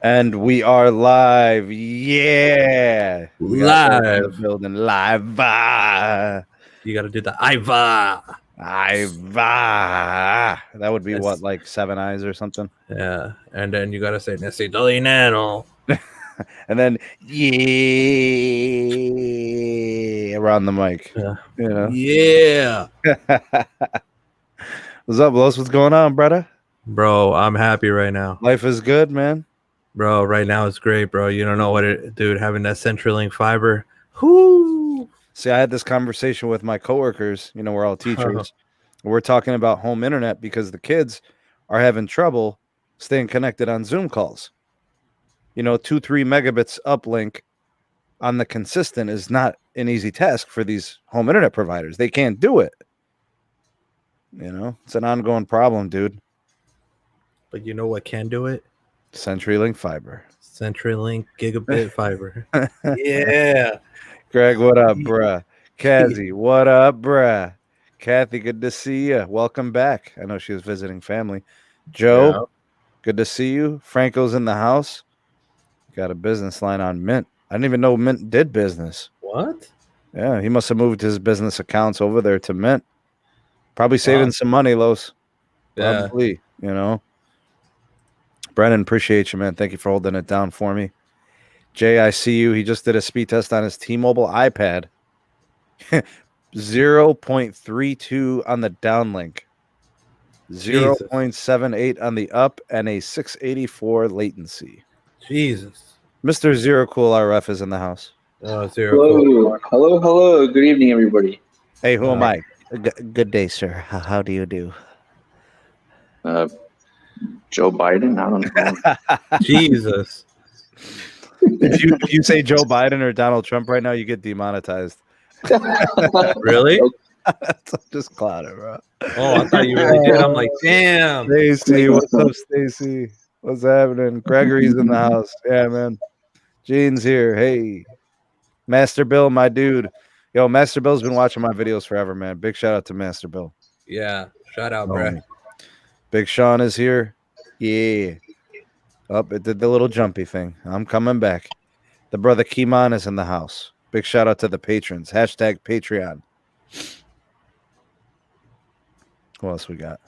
And we are live. Yeah. We got Live. the building live. You got to do the Iva. That would be Yes. what, like 7 eyes or something? Yeah. And then you got to say, necesito dinero. And then, yeah, around the mic. Yeah. You know? Yeah. What's up, Los? What's going on, brother? Bro, I'm happy right now. Life is good, man. Bro, right now it's great, bro. You don't know what it, dude, having that CenturyLink fiber. Whoo. See, I had this conversation with my coworkers. You know, we're all teachers. We're talking about home internet because the kids are having trouble staying connected on Zoom calls. You know, 2-3 megabits uplink on the consistent is not an easy task for these home internet providers. They can't do it. You know, it's an ongoing problem, dude. But you know what can do it? CenturyLink fiber. CenturyLink gigabit fiber. Yeah. Greg, what up, bruh? Kazi, what up, bruh? Kathy, good to see you. Welcome back. I know she was visiting family. Joe, good to see you. Franco's in the house. Got a business line on Mint. I didn't even know Mint did business. What? Yeah, he must have moved his business accounts over there to Mint. Probably saving some money, Los. Probably, you know. Brennan, appreciate you, man. Thank you for holding it down for me. Jay, I see you. He just did a speed test on his T-Mobile iPad. 0.32 on the downlink. 0.78 on the up, and a 684 latency. Jesus. Mr. Zero Cool RF is in the house. Hello. Hello. Good evening, everybody. Hey, who am I? Good day, sir. How do you do? Joe Biden? I don't know. Jesus. If you say Joe Biden or Donald Trump right now, you get demonetized. Really? Just cloud it, bro. Oh, I thought you really did. I'm like, damn. Stacey, what's up, Stacey? What's happening? Gregory's in the house. Yeah, man. Gene's here. Hey. Master Bill, my dude. Yo, Master Bill's been watching my videos forever, man. Big shout out to Master Bill. Yeah. Shout out, bro. Big Sean is here. Yeah. Up, it did the little jumpy thing. I'm coming back. The brother Kimon is in the house. Big shout out to the patrons. Hashtag Patreon. What else we got?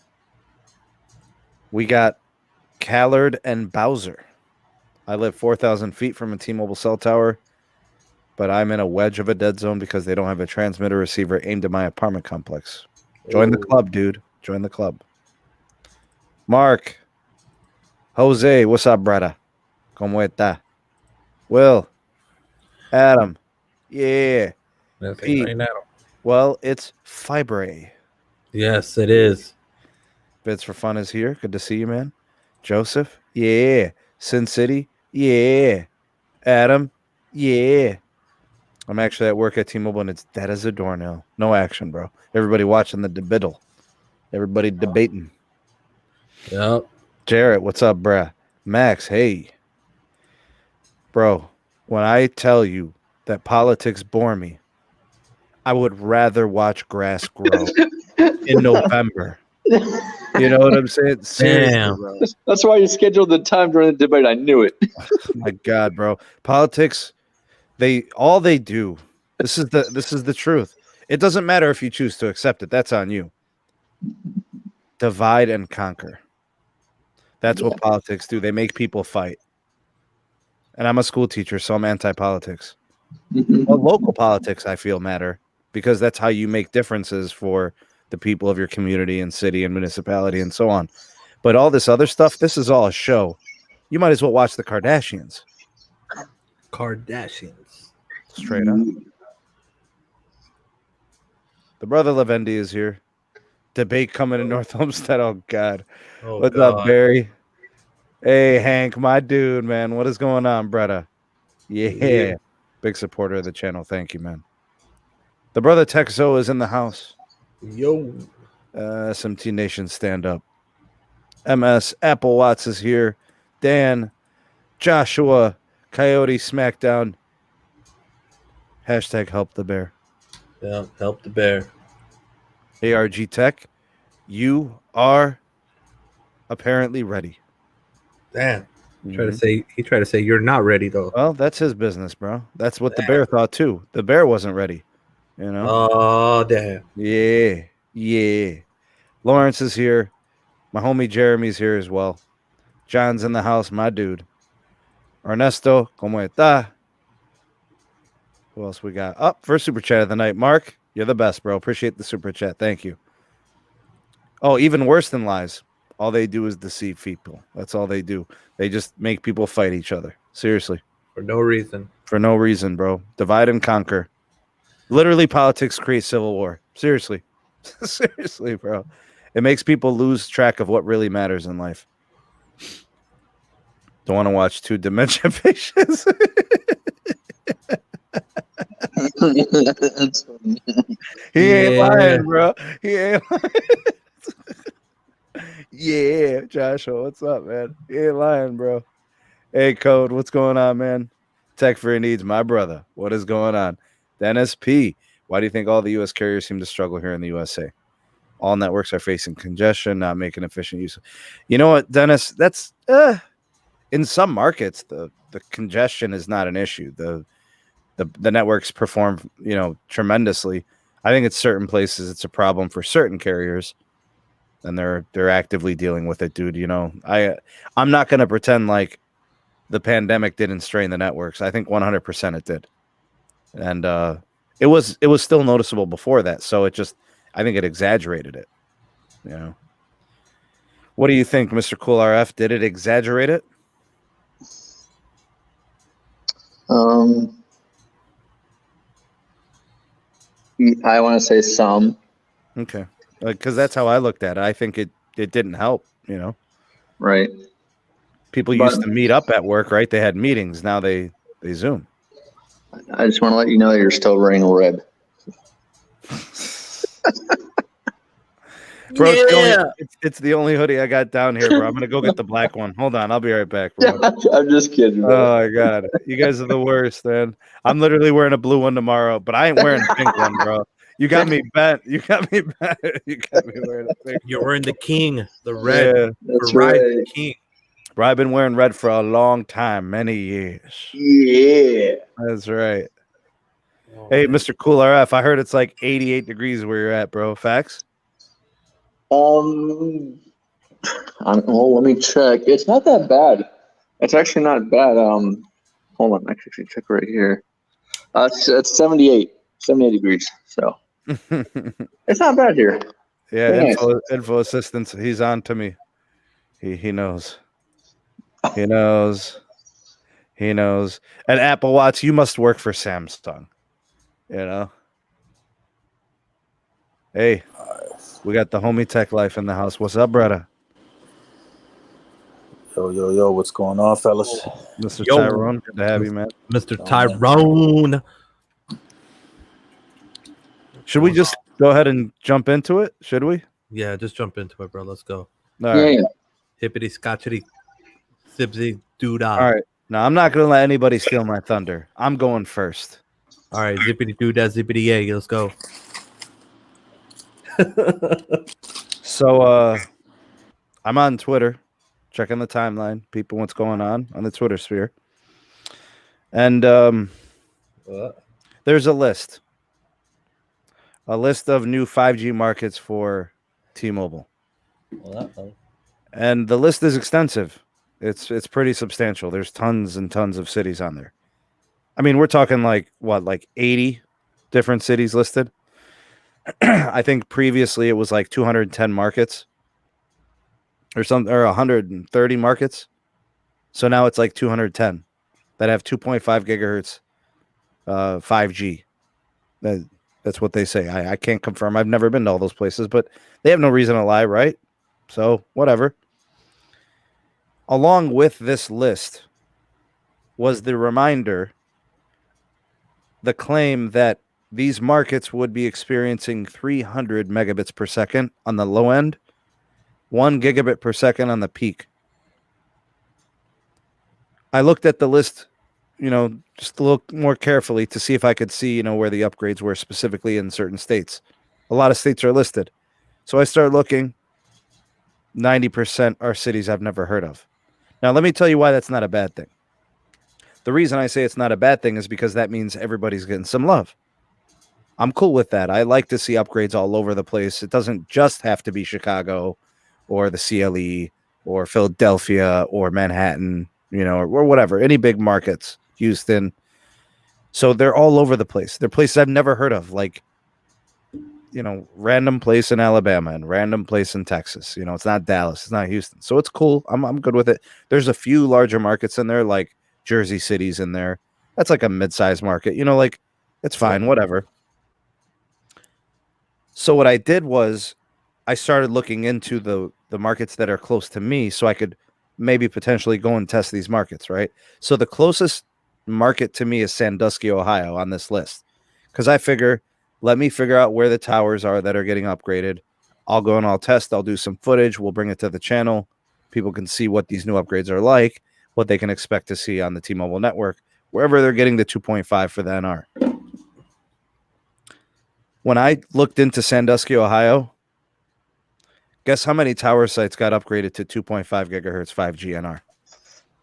We got Callard and Bowser. I live 4,000 feet from a T-Mobile cell tower, but I'm in a wedge of a dead zone because they don't have a transmitter receiver aimed at my apartment complex. Join the club, dude. Join the club. Mark. Jose, what's up, brother? ¿Cómo está? Will. Adam. Yeah. Pete. Right now. Well, it's Fibre. Yes, it is. Bits for Fun is here. Good to see you, man. Joeseph. Yeah. Sin City. Yeah. Adam. Yeah. I'm actually at work at T-Mobile, and it's dead as a doornail. No action, bro. Everybody watching the debiddle. Everybody debating. Yep. Jarrett, what's up, bruh? Max, hey. Bro, when I tell you that politics bore me, I would rather watch grass grow in November. You know what I'm saying? Seriously, bro. That's why you scheduled the time during the debate. I knew it. My God, bro. Politics, all they do, this is the truth. It doesn't matter if you choose to accept it. That's on you. Divide and conquer. That's what politics do. They make people fight. And I'm a school teacher, so I'm anti-politics. But local politics, I feel, matter because that's how you make differences for the people of your community and city and municipality and so on. But all this other stuff, this is all a show. You might as well watch the Kardashians. Straight up. The brother Levendi is here. Debate coming in North Homestead. Oh, God. What's up, Barry? Hey, Hank, my dude, man. What is going on, brother? Yeah. Big supporter of the channel. Thank you, man. The brother Texo is in the house. Yo. SMT Nation, stand up. MS, Apple Watts is here. Dan, Joshua, Coyote Smackdown. Hashtag help the bear. Yeah, help the bear. ARG Tech, you are apparently ready. Damn. He tried to say you're not ready though. Well, that's his business, bro. That's what the bear thought too. The bear wasn't ready. You know. Oh damn. Yeah. Lawrence is here. My homie Jeremy's here as well. John's in the house, my dude. Ernesto, ¿cómo está? Who else we got? Up first super chat of the night. Mark, you're the best, bro. Appreciate the super chat. Thank you. Oh, even worse than lies. All they do is deceive people. That's all they do. They just make people fight each other. Seriously. For no reason. For no reason, bro. Divide and conquer. Literally, politics create civil war. Seriously. Seriously, bro. It makes people lose track of what really matters in life. Don't want to watch 2 dementia patients. That's funny. He ain't lying, bro. He ain't lying. Yeah, Joshua, what's up, man? He ain't lying, bro. Hey, Code, what's going on, man? Tech for your needs, my brother. What is going on? Dennis P. Why do you think all the U.S. carriers seem to struggle here in the USA? All networks are facing congestion, not making efficient use. You know what, Dennis? That's in some markets the congestion is not an issue. The networks perform, tremendously. I think it's certain places it's a problem for certain carriers, and they're actively dealing with it, dude. I'm not going to pretend like the pandemic didn't strain the networks. I think 100% it did, and it was still noticeable before that. So I think it exaggerated it. What do you think, Mr. Cool RF? Did it exaggerate it? I want to say some. Okay, because that's how I looked at it. I think it didn't help. Right. People used to meet up at work, right? They had meetings. Now they Zoom. I just want to let you know that you're still wearing red. Bro, it's the only hoodie I got down here, bro. I'm gonna go get the black one. Hold on, I'll be right back, bro. I'm just kidding, bro. Oh my god, you guys are the worst, man. I'm literally wearing a blue one tomorrow, but I ain't wearing a pink one, bro. You got me bent. You got me wearing a pink. You're wearing the king, the red. Yeah, that's right. The king. Bro, I've been wearing red for a long time, many years. Yeah. That's right. Hey, Mr. Cool RF, I heard it's like 88 degrees where you're at, bro. Facts? Well, let me check. It's not that bad. It's actually not bad. Hold on, I can actually check right here. It's 78 degrees. So it's not bad here. Yeah, info assistance. He's on to me. He knows. He knows. He knows. And Apple Watch, you must work for Samsung. Hey, we got the homie Tech Life in the house. What's up, brother? Yo, what's going on, fellas? Mr. Tyrone, good to have you, man. Mr. Tyrone. Should we just go ahead and jump into it? Should we? Yeah, just jump into it, bro. Let's go. All right. Yeah. Hippity scotchity sibsy doodah. All right. Now, I'm not going to let anybody steal my thunder. I'm going first. All right, zippity doodah, zippity yay. Let's go. So, I'm on Twitter, checking the timeline, people, what's going on the Twitter sphere. And there's a list of new 5G markets for T-Mobile. And the list is extensive. It's pretty substantial. There's tons and tons of cities on there. I mean, we're talking like 80 different cities listed. I think previously it was like 210 markets or 130 markets. So now it's like 210 that have 2.5 gigahertz 5G. That's what they say. I can't confirm. I've never been to all those places, but they have no reason to lie, right? So whatever. Along with this list was the reminder, the claim that these markets would be experiencing 300 megabits per second on the low end, 1 gigabit per second on the peak. I looked at the list, just to look more carefully to see if I could see, where the upgrades were specifically in certain states. A lot of states are listed. So I started looking. 90% are cities I've never heard of. Now, let me tell you why that's not a bad thing. The reason I say it's not a bad thing is because that means everybody's getting some love. I'm cool with that. I like to see upgrades all over the place. It doesn't just have to be Chicago or the CLE or Philadelphia or Manhattan, or whatever, any big markets, Houston. So they're all over the place. They're places I've never heard of, like, random place in Alabama and random place in Texas. It's not Dallas, it's not Houston. So it's cool. I'm good with it. There's a few larger markets in there, like Jersey City's in there. That's like a mid-sized market. It's fine, whatever. So what I did was I started looking into the markets that are close to me so I could maybe potentially go and test these markets, right? So the closest market to me is Sandusky, Ohio on this list, because I figure, let me figure out where the towers are that are getting upgraded. I'll go and I'll test. I'll do some footage. We'll bring it to the channel. People can see what these new upgrades are like, what they can expect to see on the T-Mobile network, wherever they're getting the 2.5 for the NR. When I looked into Sandusky, Ohio, guess how many tower sites got upgraded to 2.5 gigahertz 5G NR?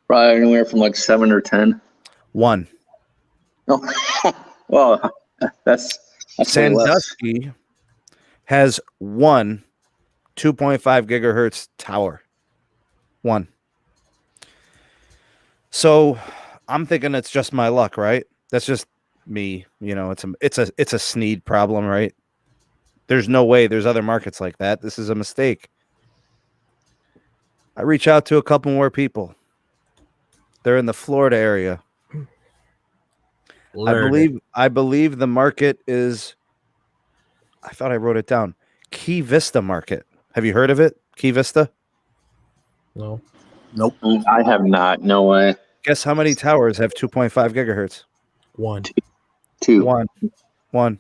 Probably anywhere from like 7 or 10. 1. Oh, well, that's Sandusky has 1 2.5 gigahertz tower. 1. So I'm thinking it's just my luck, right? That's just me. It's a Sneed problem, right? There's no way there's other markets like that. This is a mistake. I reach out to a couple more people. They're in the Florida area. I believe the market is, I thought I wrote it down, Key Vista market. Have you heard of it? Key Vista? No. Nope. I have not. No way. Guess how many towers have 2.5 gigahertz? 1. 2. 1.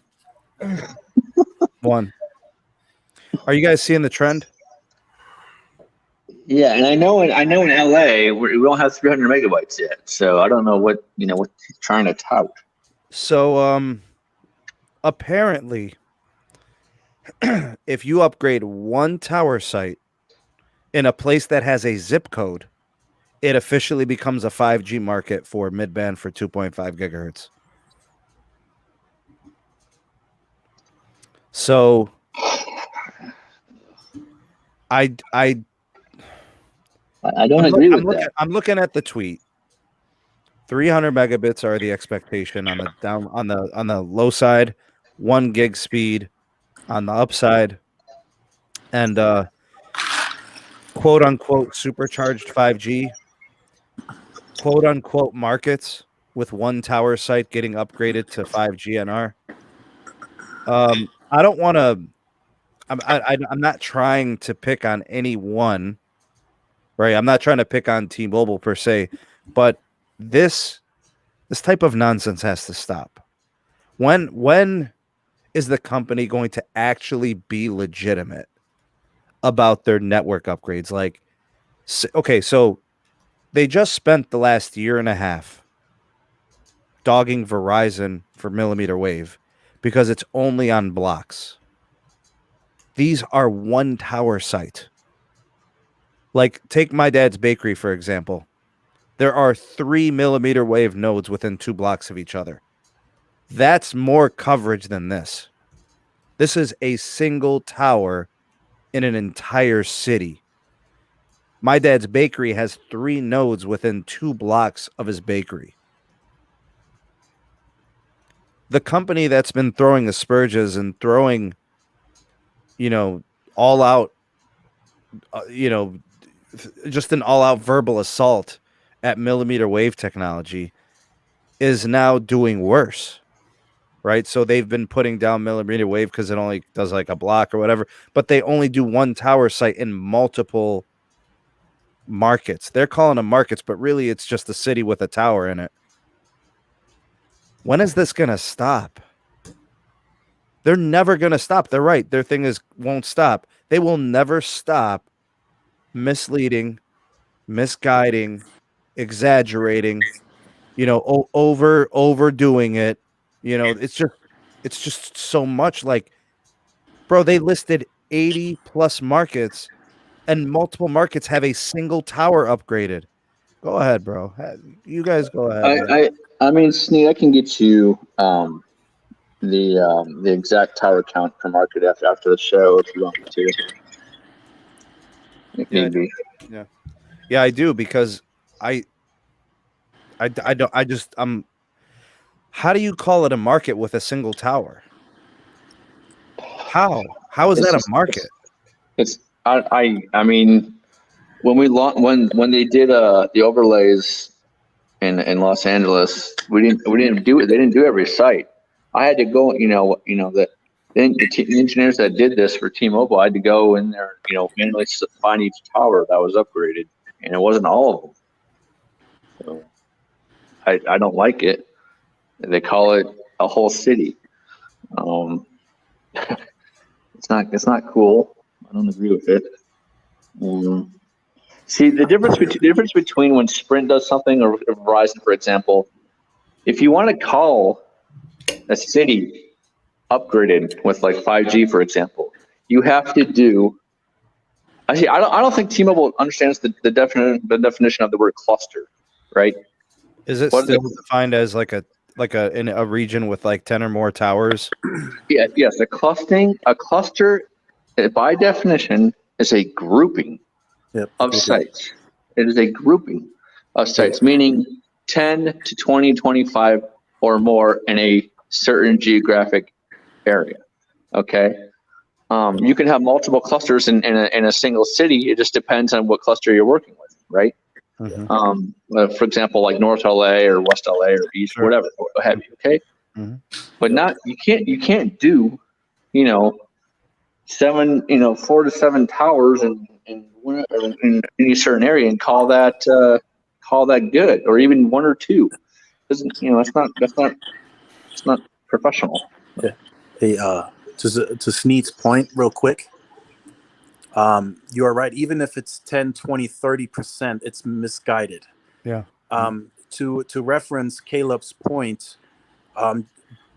Are you guys seeing the trend? Yeah, and I know in LA we don't have 300 megabytes yet, so I don't know what what he's trying to tout. So apparently if you upgrade one tower site in a place that has a zip code, it officially becomes a 5G market for mid-band for 2.5 gigahertz. So I don't agree with that. I'm looking at the tweet. 300 megabits are the expectation on the low side, 1 gig speed on the upside, and quote unquote supercharged 5G, quote unquote markets with 1 tower site getting upgraded to 5G NR. I don't want to. I'm not trying to pick on anyone, right? I'm not trying to pick on T-Mobile per se, but this type of nonsense has to stop. When is the company going to actually be legitimate about their network upgrades? Like, okay, so they just spent the last year and a half dogging Verizon for millimeter wave because it's only on blocks. These are 1 tower site. Like, take my dad's bakery, for example. There are 3 millimeter wave nodes within 2 blocks of each other. That's more coverage than this. This is a single tower in an entire city. My dad's bakery has 3 nodes within 2 blocks of his bakery. The company that's been throwing asperges and throwing, all out, just an all out verbal assault at millimeter wave technology is now doing worse, right? So they've been putting down millimeter wave because it only does like a block or whatever, but they only do 1 tower site in multiple markets. They're calling them markets, but really it's just a city with a tower in it. When is this going to stop? They're never going to stop. They're right. Their thing won't stop. They will never stop misleading, misguiding, exaggerating, overdoing it. It's just so much. Like, bro, they listed 80 plus markets and multiple markets have a single tower upgraded. Go ahead, bro. You guys go ahead. man. I mean, Sneed, I can get you the exact tower count per market after the show if you want me to. If Yeah. need be. Yeah, I do because I don't. How do you call it a market with a single tower? How is that a market? I mean, when they did the overlays in Los Angeles, we didn't do it. They didn't do every site. I had to go. The engineers that did this for T-Mobile, I had to go in there. Manually find each tower that was upgraded, and it wasn't all of them. So I don't like it. They call it a whole city. It's not cool. I don't agree with it. See, the difference between when Sprint does something or Verizon, for example, if you want to call a city upgraded with like 5G, for example, you have to do. Actually, I don't think T-Mobile understands the definition of the word cluster, right? Is it still defined as like a in a region with like 10 or more towers? Yeah, yes. A cluster, by definition, is a grouping of sites. It is a grouping of sites, meaning 10 to 20, 25 or more in a certain geographic area. Okay. You can have multiple clusters in a single city. It just depends on what cluster you're working with, right? Mm-hmm. For example, like North LA or West LA or East, Sure. whatever, what have you. Okay. Mm-hmm. But you can't do, 4 to 7 towers in a certain area and call that good, or even 1 or 2. Doesn't it's not professional. Yeah. Hey, to Sneed's point, real quick. You are right. Even if it's 10, 20, 30%, it's misguided. Yeah. To reference Caleb's point,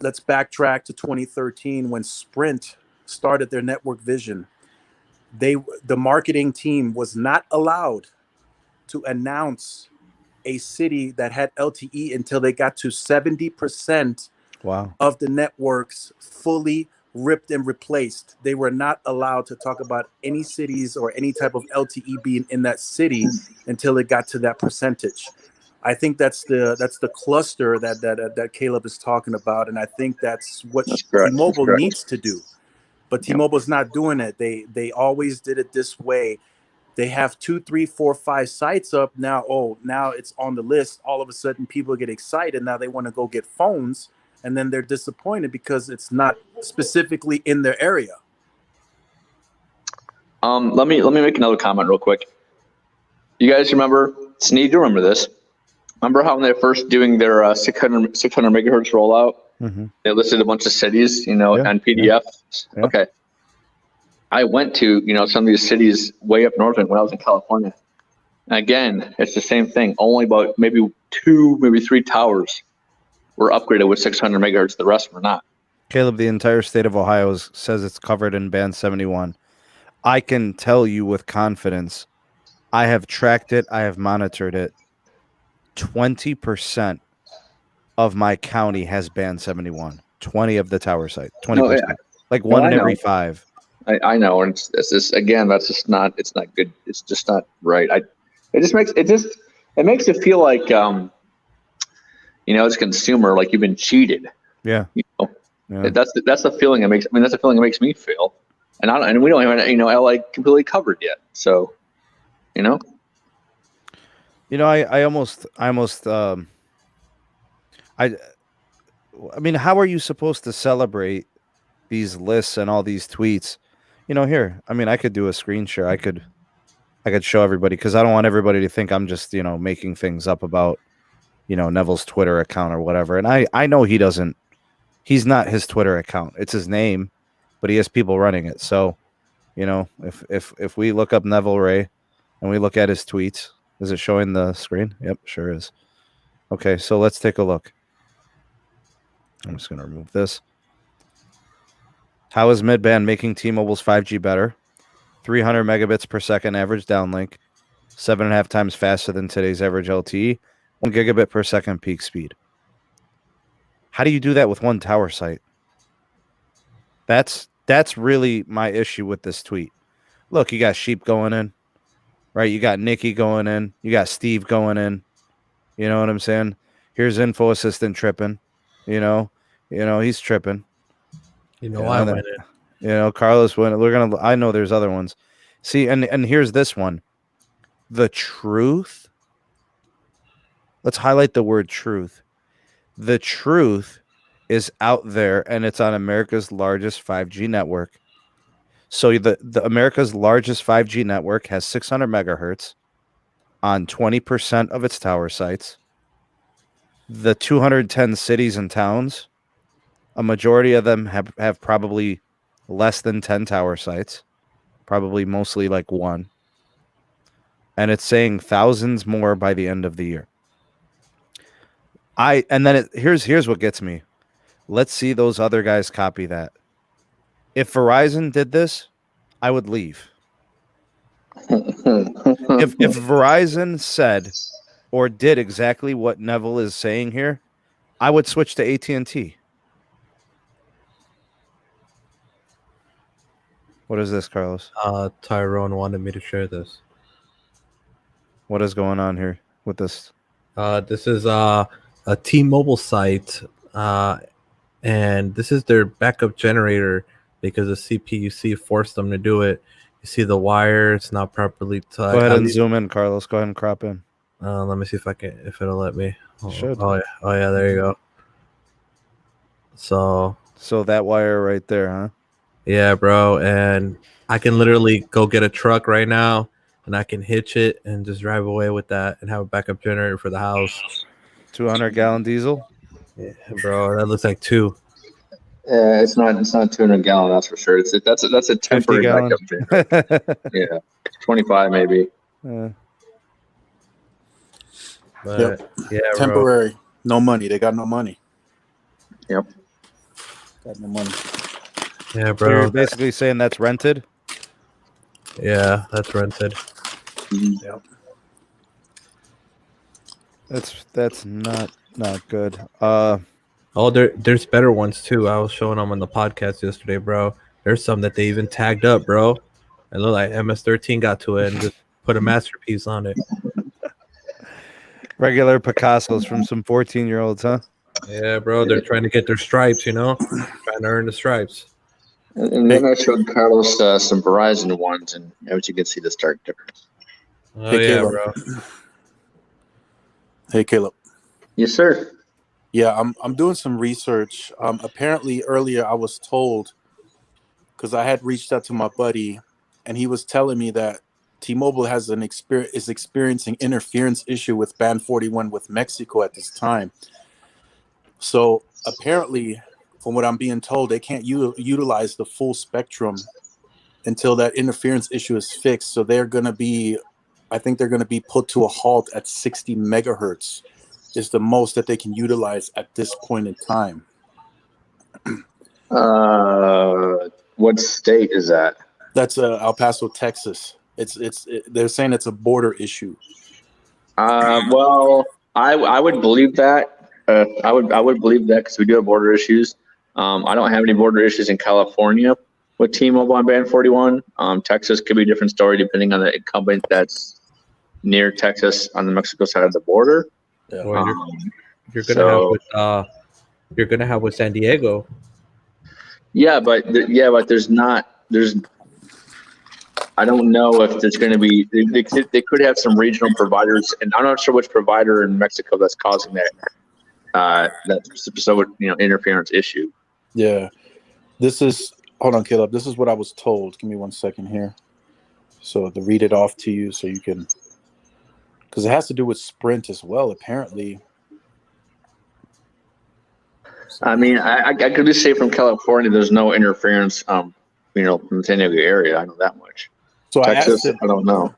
let's backtrack to 2013 when Sprint started their network vision. The marketing team was not allowed to announce a city that had LTE until they got to 70% of the networks fully ripped and replaced. They were not allowed to talk about any cities or any type of LTE being in that city until it got to that percentage. I think that's the cluster that Caleb is talking about, and I think that's what T-Mobile needs to do. But T-Mobile's not doing it. They always did it this way. They have 2, 3, 4, 5 sites up now. Oh, now it's on the list. All of a sudden, people get excited. Now they want to go get phones, and then they're disappointed because it's not specifically in their area. Let me make another comment real quick. You guys remember? Sneed, you remember this? Remember how when they were first doing their 600 megahertz rollout? Mm-hmm. They listed a bunch of cities, on PDF. Yeah. Okay. I went to, some of these cities way up north when I was in California. And again, it's the same thing. Only about maybe 2, maybe 3 towers were upgraded with 600 megahertz. The rest were not. Caleb, the entire state of Ohio says it's covered in band 71. I can tell you with confidence, I have tracked it. I have monitored it. 20% of my county has band 71. 20 of the tower site. 20%. Oh, yeah. Like one in every 5. I know, and it's just, again, that's just not. It's not good. It's just not right. It makes it feel like as a consumer, like you've been cheated. Yeah. Yeah. That's the feeling it makes. I mean, that's the feeling it makes me feel. And we don't even LA completely covered yet. So, I mean, how are you supposed to celebrate these lists and all these tweets? Here, I mean, I could do a screen share. I could show everybody, because I don't want everybody to think I'm just, making things up about, Neville's Twitter account or whatever. And I know he's not his Twitter account. It's his name, but he has people running it. So, if we look up Neville Ray and we look at his tweets, is it showing the screen? Yep, sure is. Okay, so let's take a look. I'm just going to remove this. How is midband making T-Mobile's 5G better? 300 megabits per second average downlink, 7.5 times faster than today's average LTE, 1 gigabit per second peak speed. How do you do that with one tower site? That's really my issue with this tweet. Look, you got Sheep going in, right? You got Nikki going in. You got Steve going in. You know what I'm saying? Here's Info Assistant tripping. You know, he's tripping. I went in. Carlos went. I know there's other ones. See, and here's this one. The truth. Let's highlight the word truth. The truth is out there, and it's on America's largest 5G network. So the America's largest 5G network has 600 megahertz on 20% of its tower sites. The 210 cities and towns, a majority of them have probably less than 10 tower sites, probably mostly like 1. And it's saying thousands more by the end of the year. Here's what gets me. Let's see those other guys copy that. If Verizon did this, I would leave. If Verizon said or did exactly what Neville is saying here, I would switch to AT&T. What is this, Carlos? Tyrone wanted me to share this. What is going on here with this? This is a T-Mobile site, and this is their backup generator because the CPUC forced them to do it. You see the wire; it's not properly tied. Go ahead and zoom in, Carlos. Go ahead and crop in. Let me see if it'll let me. Should. Oh yeah, there you go. So that wire right there, huh? Yeah, bro, and I can literally go get a truck right now, and I can hitch it and just drive away with that and have a backup generator for the house. 200-gallon diesel. Yeah, bro, that looks like 2. Yeah, it's not 200 gallon, that's for sure. That's a temporary backup generator. Yeah, 25 maybe. But, yeah, temporary. Bro. No money. They got no money. Yep. Got no money. Yeah, bro. So you're basically saying that's rented? Yeah, that's rented. Yep. That's not good. There's better ones too. I was showing them on the podcast yesterday, bro. There's some that they even tagged up, bro. It looked like MS-13 got to it and just put a masterpiece on it. Regular Picassos from some 14-year-olds, huh? Yeah, bro. They're trying to get their stripes, trying to earn the stripes. And then I showed Carlos some Verizon ones, and as you can see the stark difference. Oh, hey, yeah, bro. Hey, Caleb. Yes, sir. Yeah, I'm doing some research. Apparently, earlier I was told, because I had reached out to my buddy, and he was telling me that T-Mobile is experiencing interference issue with Band 41 with Mexico at this time. So apparently, from what I'm being told, they can't utilize the full spectrum until that interference issue is fixed. So I think they're going to be put to a halt at 60 megahertz is the most that they can utilize at this point in time. What state is that? That's El Paso, Texas. They're saying it's a border issue. Well, I would believe that. I would believe that because we do have border issues. I don't have any border issues in California with T-Mobile on Band 41. Texas could be a different story depending on the incumbent that's near Texas on the Mexico side of the border. Yeah. Well, you're gonna have with San Diego. Yeah, but I don't know if there's going to be. They could have some regional providers, and I'm not sure which provider in Mexico that's causing that interference issue. Yeah, hold on, Caleb. This is what I was told. Give me 1 second here. So to read it off to you, so you can, because it has to do with Sprint as well, apparently. I mean, I could just say from California, there's no interference. From the San Diego area, I know that much. So Texas, I don't know.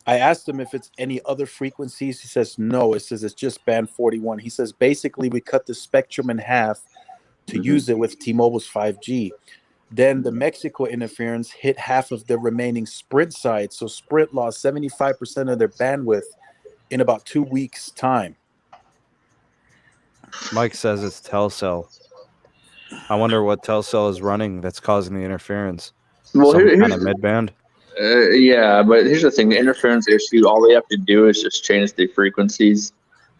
I asked him if it's any other frequencies. He says no. It says it's just Band 41. He says basically we cut the spectrum in half to use it with T-Mobile's 5G. Then the Mexico interference hit half of the remaining Sprint sites. So Sprint lost 75% of their bandwidth in about 2 weeks' time. Mike says it's Telcel. I wonder what Telcel is running that's causing the interference. Well, Some here's kind of midband. Yeah, but here's the thing: the interference issue. All they have to do is just change the frequencies.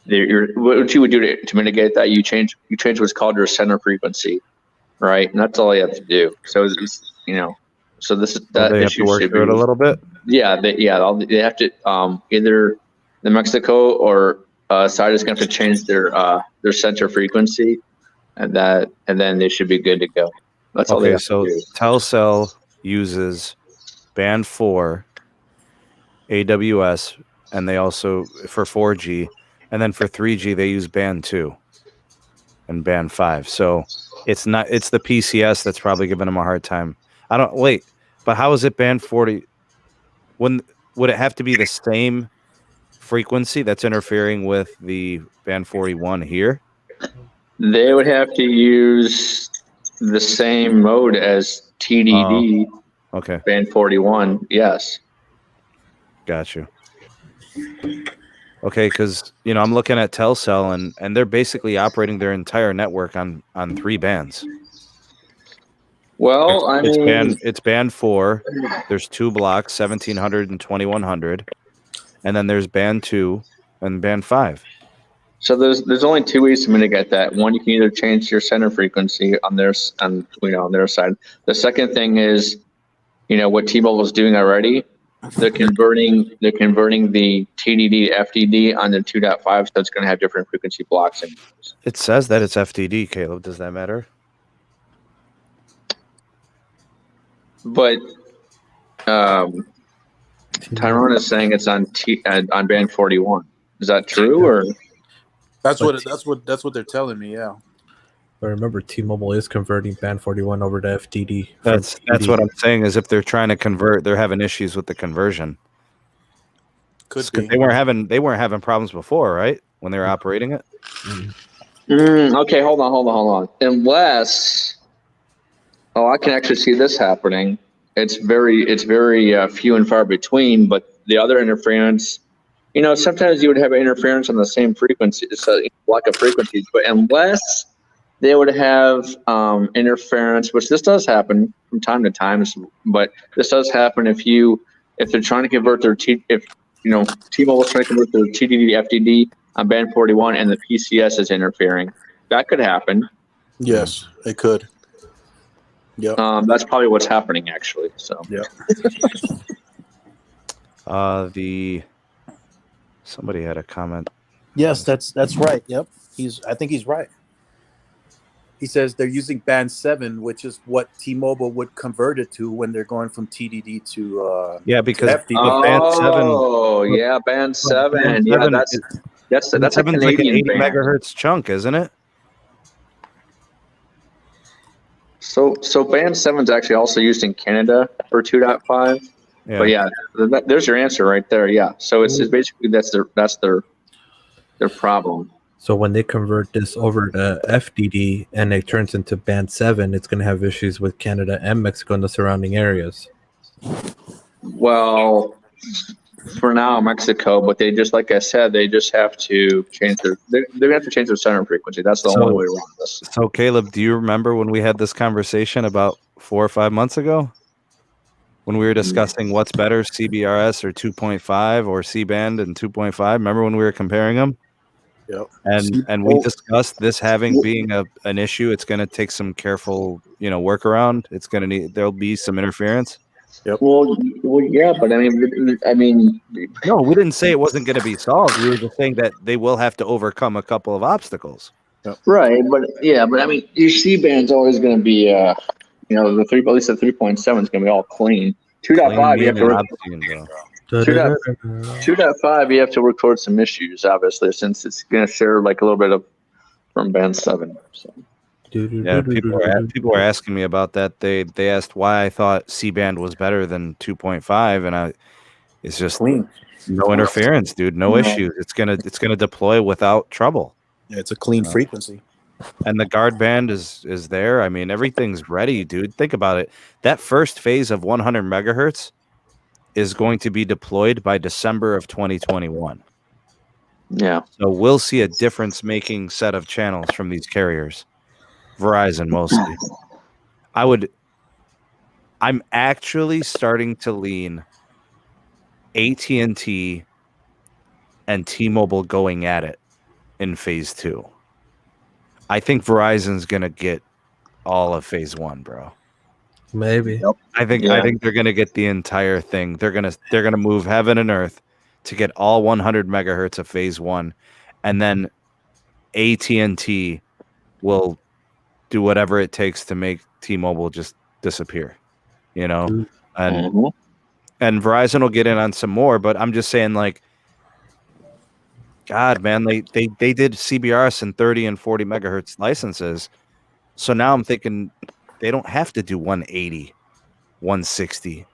What you would do to mitigate that, you change what's called your center frequency, right? And that's all you have to do. So it's, so this is that they have to work through it a little bit. Yeah, they have to either the Mexico or side is going to have to change their center frequency, and then they should be good to go. That's all they have to do. Telcel uses band 4 AWS, and they also for 4G, and then for 3G they use band 2 and band 5. So it's the PCS that's probably giving them a hard time. But how is it band 40? Would it have to be the same frequency that's interfering with the band 41 here? They would have to use the same mode as TDD. Okay. Band 41, yes. Got you. Okay, because I'm looking at Telcel and they're basically operating their entire network on 3 bands. Well, it's band 4. There's 2 blocks, 1700 and 2100, and then there's band 2 and band 5. So there's only 2 ways to mitigate that. One, you can either change your center frequency on their side. The second thing is, what T-Mobile is doing already. They're converting the TDD to FDD on the 2.5, so it's going to have different frequency blocks. It says that it's FDD, Caleb. Does that matter? But Tyrone is saying it's on band 41. Is that true, or that's what they're telling me? Yeah. But remember, T-Mobile is converting band 41 over to FDD. That's what I'm saying. Is if they're trying to convert, they're having issues with the conversion. Could be. They weren't having problems before, right? When they were operating it. Okay, hold on. Unless, I can actually see this happening. It's very few and far between. But the other interference, sometimes you would have interference on the same frequency, so block of frequencies. But unless they would have interference, which this does happen from time to time, but this does happen if they're trying to convert their T-Mobile's trying to convert their TDD to FDD on band 41 and the PCS is interfering. That could happen. Yes, it could. Yeah. That's probably what's happening actually. So yeah. Somebody had a comment. Yes, that's right. Yep. I think he's right. He says they're using band 7, which is what T-Mobile would convert it to when they're going from TDD to because FDD. band 7. Oh, yeah, band 7. Yeah, that's a Canadian like an 80 band. megahertz chunk, isn't it? So band 7 is actually also used in Canada for 2.5. Yeah. But yeah, there's your answer right there. Yeah. So it's basically that's their problem. So when they convert this over to FDD and it turns into band 7, it's going to have issues with Canada and Mexico and the surrounding areas. Well, for now, Mexico, but they just, like I said, they just have to change they're going to have to change their center frequency. That's the only way around this. So Caleb, do you remember when we had this conversation about 4 or 5 months ago? When we were discussing what's better, CBRS or 2.5 or C-band and 2.5? Remember when we were comparing them? Yep. And we discussed this being an issue. It's going to take some careful, workaround. It's going to there'll be some interference. Yep. Well, yeah, but I mean, no, we didn't say it wasn't going to be solved. We were just saying that they will have to overcome a couple of obstacles. Yep. Right, but I mean, your C-band's always going to be, at least the 3.7 is going to be all clean. 2.5, you have to. 2.5, you have to work towards some issues, obviously, since it's going to share like a little bit of from band 7. So. Yeah, people are asking me about that. They asked why I thought C-band was better than 2.5, and it's just clean. No interference, dude. No issues. It's gonna deploy without trouble. Yeah, it's a clean frequency. and the guard band is there. I mean, everything's ready, dude. Think about it. That first phase of 100 megahertz is going to be deployed by December of 2021. Yeah. So we'll see a difference-making set of channels from these carriers. Verizon mostly. I'm actually starting to lean AT&T and T-Mobile going at it in phase 2. I think Verizon's gonna get all of phase 1, bro. Maybe. Yep. I think they're gonna get the entire thing. They're gonna move heaven and earth to get all 100 megahertz of phase 1, and then AT&T will do whatever it takes to make T-Mobile just disappear. You know, and Verizon will get in on some more, but I'm just saying, like, God, man, they did CBRS in 30 and 40 megahertz licenses. So now I'm thinking they don't have to do 180, 160.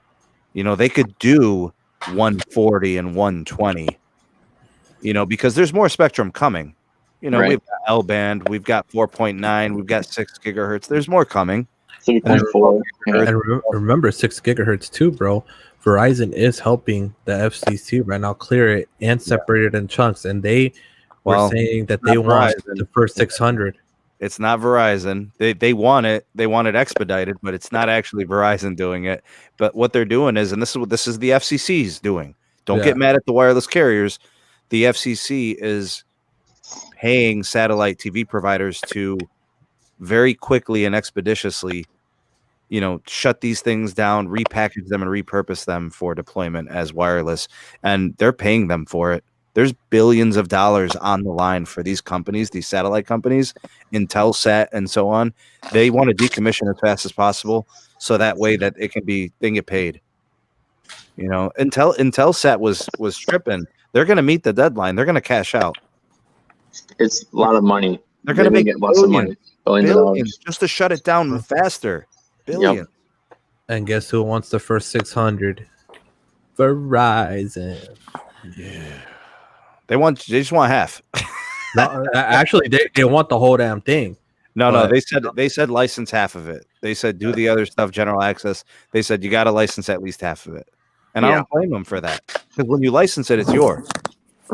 You know, they could do 140 and 120, you know, because there's more spectrum coming. You know, we've got L band, we've got 4.9, we've got 6 gigahertz. There's more coming. 3.4. And remember 6 gigahertz too, bro. Verizon is helping the FCC right now clear it and separate it in chunks, and they were saying that they want the first 600. It's not Verizon. They want it. They want it expedited, but it's not actually Verizon doing it. But what they're doing is, and this is the FCC's doing. Don't get mad at the wireless carriers. The FCC is paying satellite TV providers to very quickly and expeditiously, you know, shut these things down, repackage them, and repurpose them for deployment as wireless. And they're paying them for it. There's billions of dollars on the line for these companies, these satellite companies, Intelsat and so on. They want to decommission as fast as possible, so that way that they can get paid. You know, Intelsat was tripping. They're going to meet the deadline. They're going to cash out. It's a lot of money. They're going to make get lots of money. Billions just to shut it down faster. Billions. Yep. And guess who wants the first 600? Verizon. Yeah. They just want half. No, actually, they want the whole damn thing. No. They said license half of it. They said do the other stuff, general access. They said you got to license at least half of it, and I don't blame them for that, because when you license it, it's yours.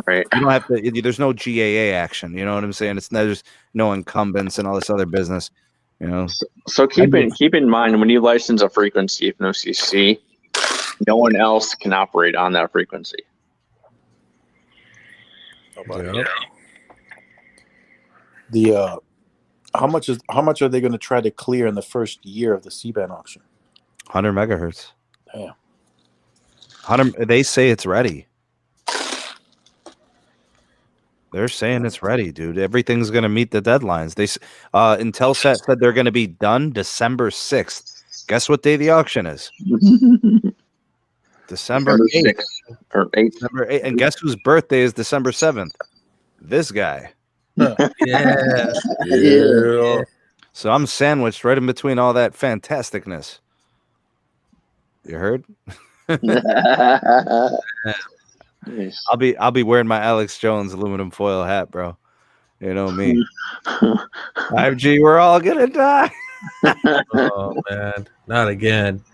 Right. You don't have to. There's no GAA action. You know what I'm saying? There's no incumbents and all this other business. You know. So keep in mind, when you license a frequency of no CC, no one else can operate on that frequency. The how much are they going to try to clear in the first year of the C-band auction? 100 megahertz. Damn. 100. They say it's ready. They're saying it's ready, dude. Everything's going to meet the deadlines. Intelsat said they're going to be done December 6th. Guess what day the auction is? December 8th. Or 8th. December 8th. And guess whose birthday is December 7th? This guy. Yeah. So I'm sandwiched right in between all that fantasticness. You heard? Nice. I'll be wearing my Alex Jones aluminum foil hat, bro. You know me. 5G, we're all gonna die. Oh man, not again.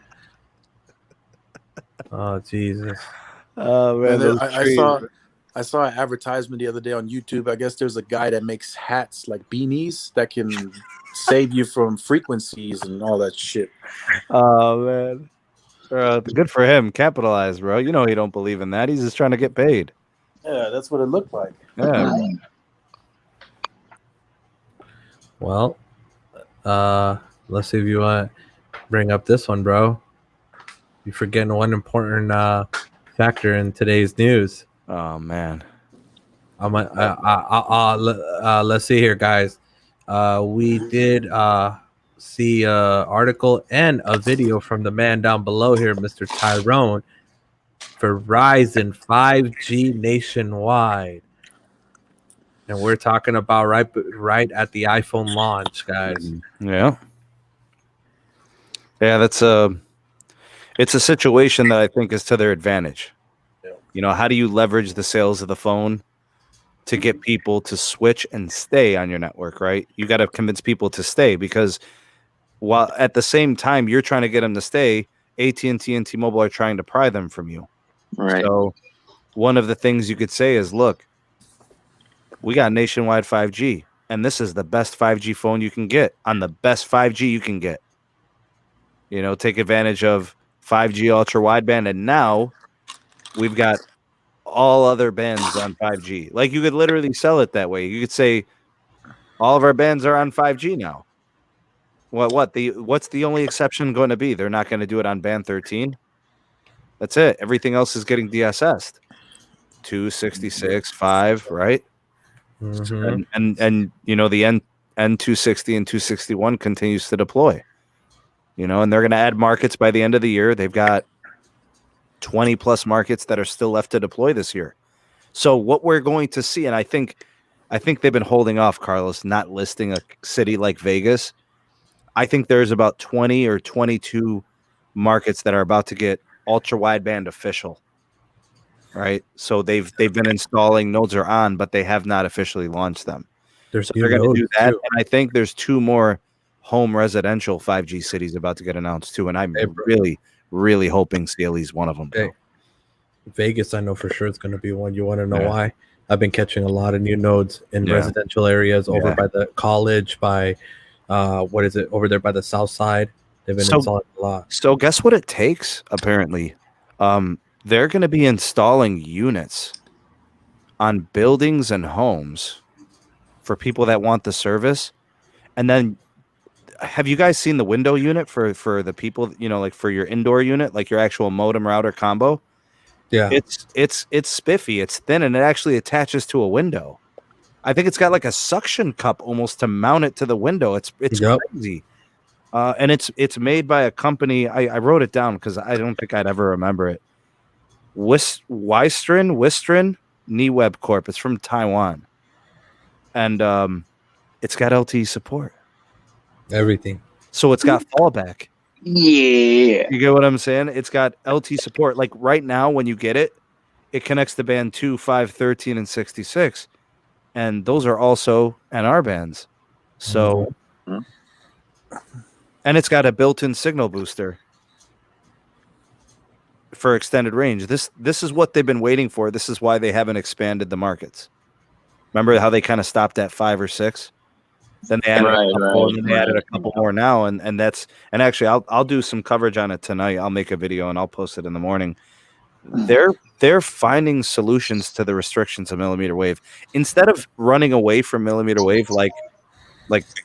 Oh Jesus. Oh man, I saw an advertisement the other day on YouTube. I guess there's a guy that makes hats like beanies that can save you from frequencies and all that shit. Oh man. Good for him. Capitalize, bro. You know he don't believe in that. He's just trying to get paid. Yeah, that's what it looked like. Yeah. Well, let's see if you want to bring up this one, bro. You're forgetting one important factor in today's news. Oh man. Let's see here, guys. We did see an article and a video from the man down below here, Mr. Tyrone. Verizon 5G nationwide, and we're talking about right at the iPhone launch, guys. Yeah, that's it's a situation that I think is to their advantage. Yeah. You know, how do you leverage the sales of the phone to get people to switch and stay on your network, right? You got to convince people to stay because while at the same time you're trying to get them to stay, AT&T and T-Mobile are trying to pry them from you. Right. So one of the things you could say is, look, we got nationwide 5G, and this is the best 5G phone you can get on the best 5G you can get. You know, take advantage of 5G ultra wideband, and now we've got all other bands on 5G. Like, you could literally sell it that way. You could say all of our bands are on 5G now. What's the only exception going to be? They're not going to do it on band 13. That's it. Everything else is getting DSS'd. 266, 5, right? Mm-hmm. And you know, the N260 and 261 continues to deploy. You know, and they're going to add markets by the end of the year. They've got 20 plus markets that are still left to deploy this year. So what we're going to see, and I think they've been holding off, Carlos, not listing a city like Vegas. I think there's about 20 or 22 markets that are about to get ultra wideband official. Right. So they've been installing, nodes are on, but they have not officially launched them. They're going to do that. Too. And I think there's 2 more home residential 5G cities about to get announced too. And I'm really, really hoping CLE's one of them. Okay. Vegas, I know for sure it's going to be one. You want to know why? I've been catching a lot of new nodes in residential areas over by the college, by what is it over there by the south side. They've been installing a lot. So guess what it takes? Apparently, they're going to be installing units on buildings and homes for people that want the service. And then, have you guys seen the window unit for the people, you know, like for your indoor unit, like your actual modem router combo? Yeah, it's spiffy, it's thin, and it actually attaches to a window. I think it's got like a suction cup almost to mount it to the window. It's crazy. And it's made by a company. I wrote it down because I don't think I'd ever remember it. Wistron Niweb Corp. It's from Taiwan, and it's got LTE support. Everything. So it's got fallback. Yeah. You get what I'm saying? It's got LTE support. Like right now, when you get it, it connects to band 2, 5, 13, and 66. And those are also NR bands. So, and it's got a built-in signal booster for extended range. This is what they've been waiting for. This is why they haven't expanded the markets. Remember how they kind of stopped at 5 or 6? Then they added a couple more now, and actually I'll do some coverage on it tonight. I'll make a video and I'll post it in the morning. They're finding solutions to the restrictions of millimeter wave instead of running away from millimeter wave like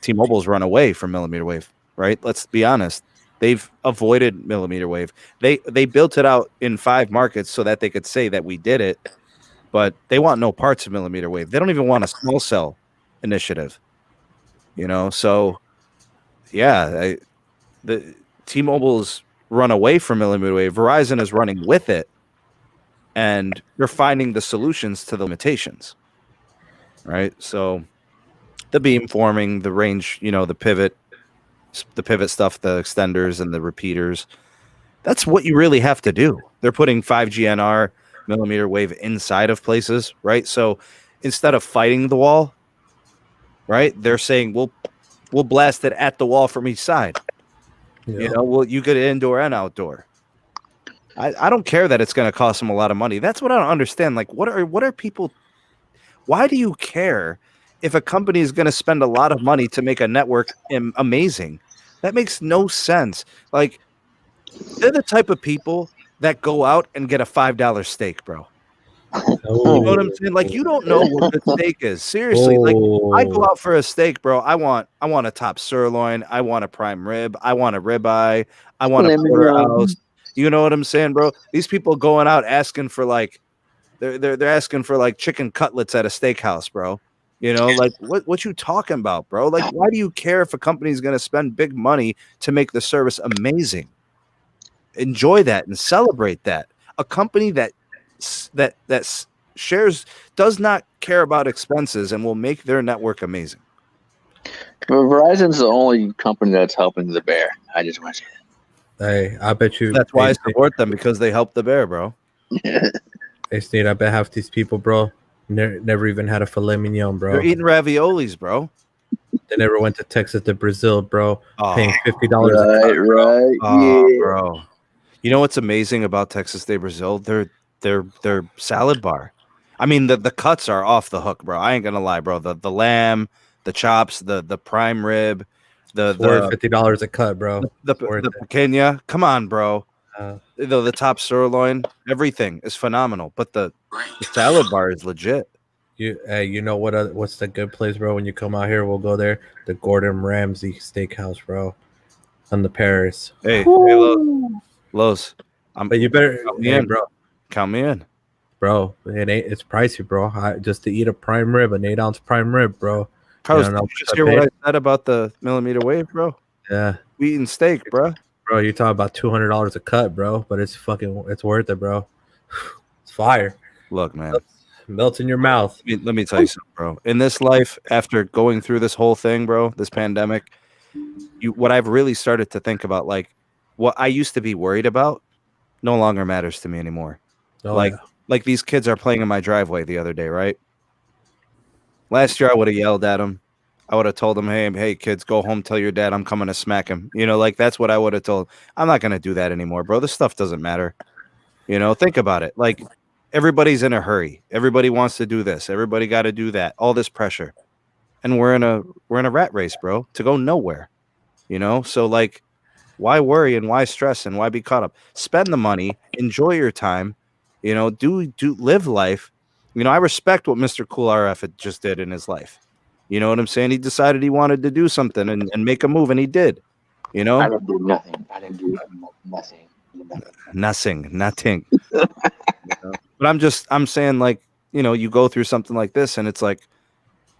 T-Mobile's run away from millimeter wave, right? Let's be honest. They've avoided millimeter wave. They built it out in 5 markets so that they could say that we did it, but they want no parts of millimeter wave. They don't even want a small cell initiative. You know, so the T-Mobile's run away from millimeter wave. Verizon is running with it, and they're finding the solutions to the limitations. Right. So the beamforming, the range, you know, the pivot stuff, the extenders and the repeaters. That's what you really have to do. They're putting 5G NR millimeter wave inside of places, right? So instead of fighting the wall, right, they're saying we'll blast it at the wall from each side. Yeah. You know, well, you get indoor and outdoor. I don't care that it's going to cost them a lot of money. That's what I don't understand. Like, what are people? Why do you care if a company is going to spend a lot of money to make a network amazing? That makes no sense. Like, they're the type of people that go out and get a $5 steak, bro. You know what I'm saying? Like, you don't know what the steak is. Seriously, like, I go out for a steak, bro. I want a top sirloin. I want a prime rib. I want a ribeye. I want a porterhouse. You know what I'm saying, bro? These people going out asking for like, they're asking for like chicken cutlets at a steakhouse, bro. You know, like what you talking about, bro? Like, why do you care if a company is going to spend big money to make the service amazing? Enjoy that and celebrate that. A company that shares does not care about expenses and will make their network amazing. But Verizon's the only company that's helping the bear. I just want to say that. Hey, I bet you. That's why I support them, because they help the bear, bro. Hey, Sneed, I bet half these people, bro, Never even had a filet mignon, bro. They're eating raviolis, bro. They never went to Texas to Brazil, bro. Oh. Paying $50 a Right, cut, bro. right, Oh, yeah. bro. You know what's amazing about Texas de Brazil? Their salad bar. I mean, the cuts are off the hook, bro. I ain't gonna lie, bro. The lamb, the chops, the prime rib, It's worth $50 a cut, bro. the picanha. Come on, bro. Uh, The top sirloin, everything is phenomenal. But the salad bar is legit. you know what's the good place, bro? When you come out here, we'll go there. The Gordon Ramsay Steakhouse, bro, on the Paris. Hey, Los. But you better, Count me in, bro. Count me in, Bro, it's pricey, bro. Just to eat a prime rib, an 8-ounce prime rib, bro. Carlos. You Did know, you just hear what I said about the millimeter wave, bro? Yeah, We eating steak, bro. bro. You're talking about $200 a cut, bro. But it's worth it, bro. It's fire. Look, man. Melts in your mouth. Let me tell you something, bro. In this life, after going through this whole thing, bro, this pandemic, what I've really started to think about, like what I used to be worried about, no longer matters to me anymore. Oh, Like these kids are playing in my driveway the other day, right? Last year, I would have yelled at them. I would have told them, hey, kids, go home, tell your dad I'm coming to smack him. You know, like that's what I would have told. I'm not going to do that anymore, bro. This stuff doesn't matter. You know, think about it. Like everybody's in a hurry. Everybody wants to do this. Everybody got to do that. All this pressure. And we're in a rat race, bro, to go nowhere. You know? So like why worry and why stress and why be caught up? Spend the money, enjoy your time, you know, do live life. You know, I respect what Mr. Cool RF just did in his life. You know what I'm saying? He decided he wanted to do something and make a move, and he did. You know? I didn't do nothing. I didn't do nothing. Nothing. You know? But I'm saying, like, you know, you go through something like this, and it's like,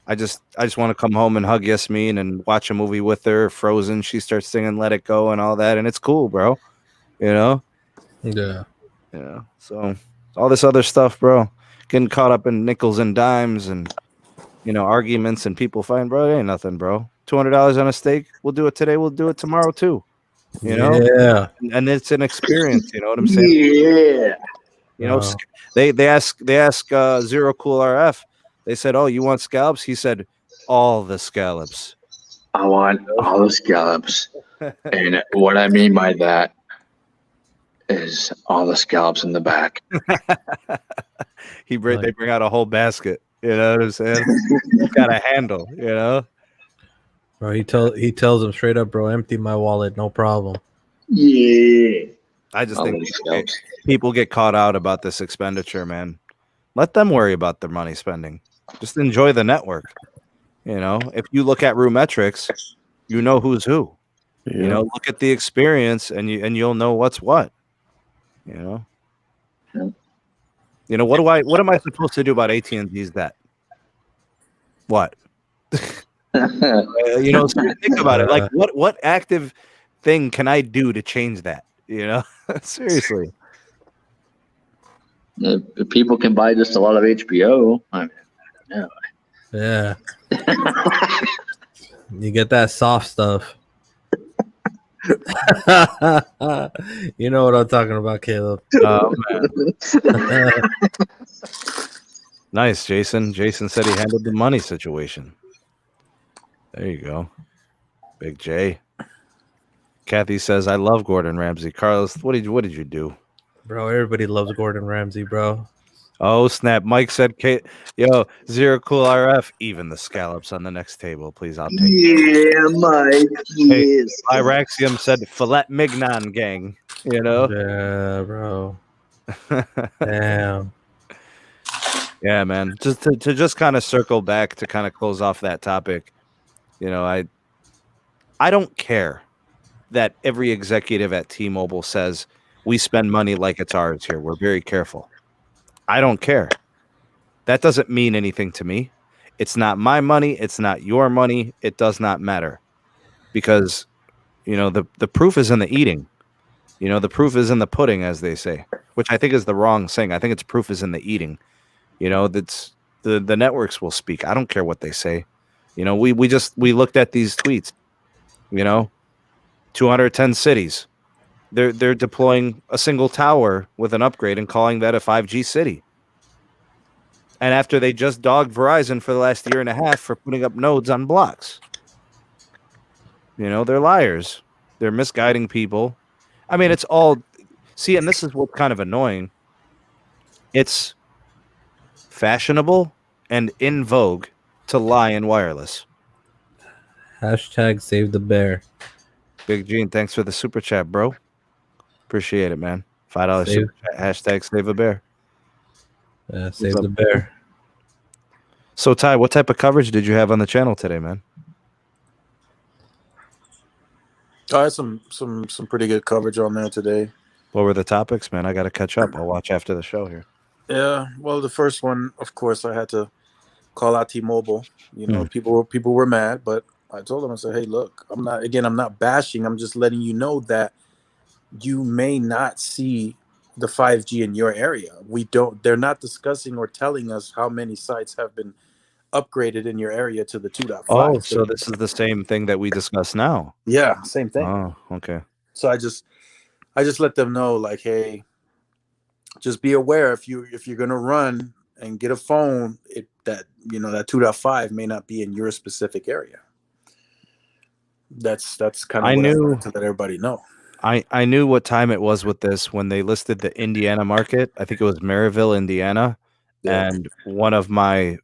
I just want to come home and hug Yasmin and watch a movie with her. Frozen, she starts singing "Let It Go" and all that, and it's cool, bro. You know? yeah. Yeah. So all this other stuff, bro, getting caught up in nickels and dimes and, you know, arguments and people fighting, bro, it ain't nothing, bro. $200 on a steak. We'll do it today. We'll do it tomorrow too. You know? Yeah. And it's an experience. You know what I'm saying? Yeah. You know, Wow. they ask Zero Cool RF. They said, "Oh, you want scallops?" He said, "All the scallops." I want all the scallops. And what I mean by that is all the scallops in the back. They bring out a whole basket. You know what I'm saying? He's got a handle. You know. Bro, he tells him straight up, bro, empty my wallet, no problem. Yeah. I just All think the scallops. people get caught out about this expenditure, man. Let them worry about their money spending. Just enjoy the network. You know, if you look at Roometrics, you know who's who. Yeah. You know, look at the experience, and you'll know what's what. You know. Yeah. You know, what am I supposed to do about AT&T's debt? What? You know, so think about it. Like, what active thing can I do to change that? You know, seriously. If people can buy just a lot of HBO. I mean, no. Yeah. You get that soft stuff. You know what I'm talking about, Caleb. Oh, man. Nice, Jason. Jason said he handled the money situation. There you go. Big J. Kathy says, "I love Gordon Ramsay." Carlos, what did you do? Bro, everybody loves Gordon Ramsay, bro. Oh, snap. Mike said, yo, Zero Cool RF, even the scallops on the next table, please. I'll take it. Yeah, Mike. Hey, Yes. Iraxium said, filet mignon, gang. You know? Yeah, bro. Damn. Yeah, man. Just to just kind of circle back to kind of close off that topic. You know, I don't care that every executive at T-Mobile says we spend money like it's ours here. We're very careful. I don't care. That doesn't mean anything to me. It's not my money. It's not your money. It does not matter. Because, you know, the proof is in the eating. You know, the proof is in the pudding, as they say, which I think is the wrong saying. I think it's proof is in the eating. You know, that's the networks will speak. I don't care what they say. You know, we looked at these tweets. You know, 210 cities. They're deploying a single tower with an upgrade and calling that a 5G city. And after they just dogged Verizon for the last year and a half for putting up nodes on blocks. They're liars. They're misguiding people. I mean, it's all... See, and this is what's kind of annoying. It's fashionable and in vogue to lie in wireless. Hashtag save the bear. Big Gene, thanks for the super chat, bro. Appreciate it, man. $5 super chat. Hashtag save a bear. Yeah, save the bear. So, Ty, what type of coverage did you have on the channel today, man? I had some pretty good coverage on there today. What were the topics, man? I got to catch up. I'll watch after the show here. Yeah, well, the first one, of course, I had to call out T-Mobile. People were mad, but I told them, I said, hey, look, I'm not bashing. I'm just letting you know that you may not see the 5G in your area. They're not discussing or telling us how many sites have been upgraded in your area to the 2.5. Oh, so this is the same thing that we discuss now. Yeah, same thing. Oh, okay. So I just let them know, like, hey, just be aware if you're gonna run and get a phone, that 2.5 may not be in your specific area. That's kind of I knew to let everybody know. I knew what time it was with this when they listed the Indiana market. I think it was Maryville, Indiana. Yeah. And one of my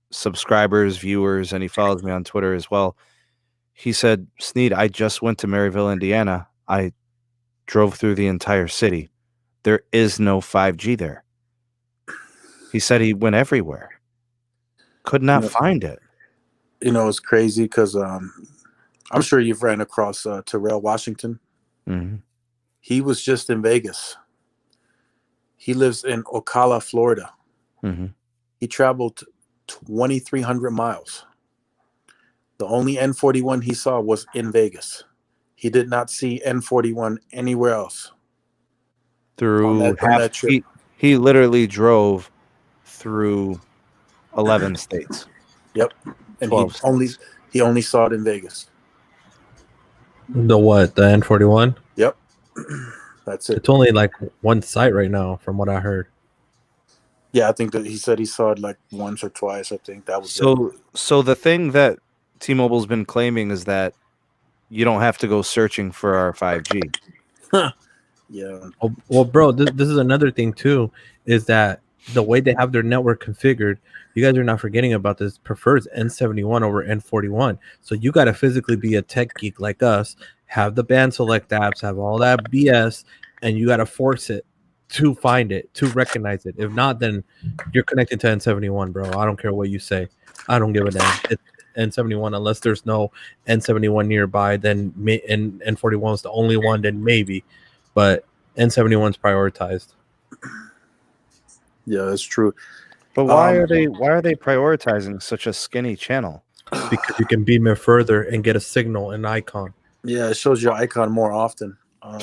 subscribers, viewers, and he follows me on Twitter as well. He said, Sneed, I just went to Maryville, Indiana. I drove through the entire city. There is no 5G there. He said he went everywhere. Could not find it. It's crazy because I'm sure you've ran across Therald, Washington. Mm-hmm. He was just in Vegas. He lives in Ocala, Florida. Mm-hmm. He traveled 2,300 miles. The only N41 he saw was in Vegas. He did not see N41 anywhere else. Through that trip. He literally drove through 11 states. Yep. And he only saw it in Vegas. The what? The N41? Yep. That's it. It's only like one site right now, from what I heard. Yeah, I think that he said he saw it like once or twice. I think that was so the thing that T-Mobile's been claiming is that you don't have to go searching for our 5G. Yeah. Well, bro, this is another thing too, is that the way they have their network configured, you guys are not forgetting about this, prefers N71 over N41. So you got to physically be a tech geek like us, have the band select apps, have all that BS, and you got to force it to find it, to recognize it. If not, then you're connected to N71, bro. I don't care what you say. I don't give a damn. It's N71 unless there's no N71 nearby, then N41 is the only one, then maybe. But N71 is prioritized. Yeah, that's true. But why are they prioritizing such a skinny channel? Because you can beam it further and get a signal, an icon. Yeah, it shows your icon more often. I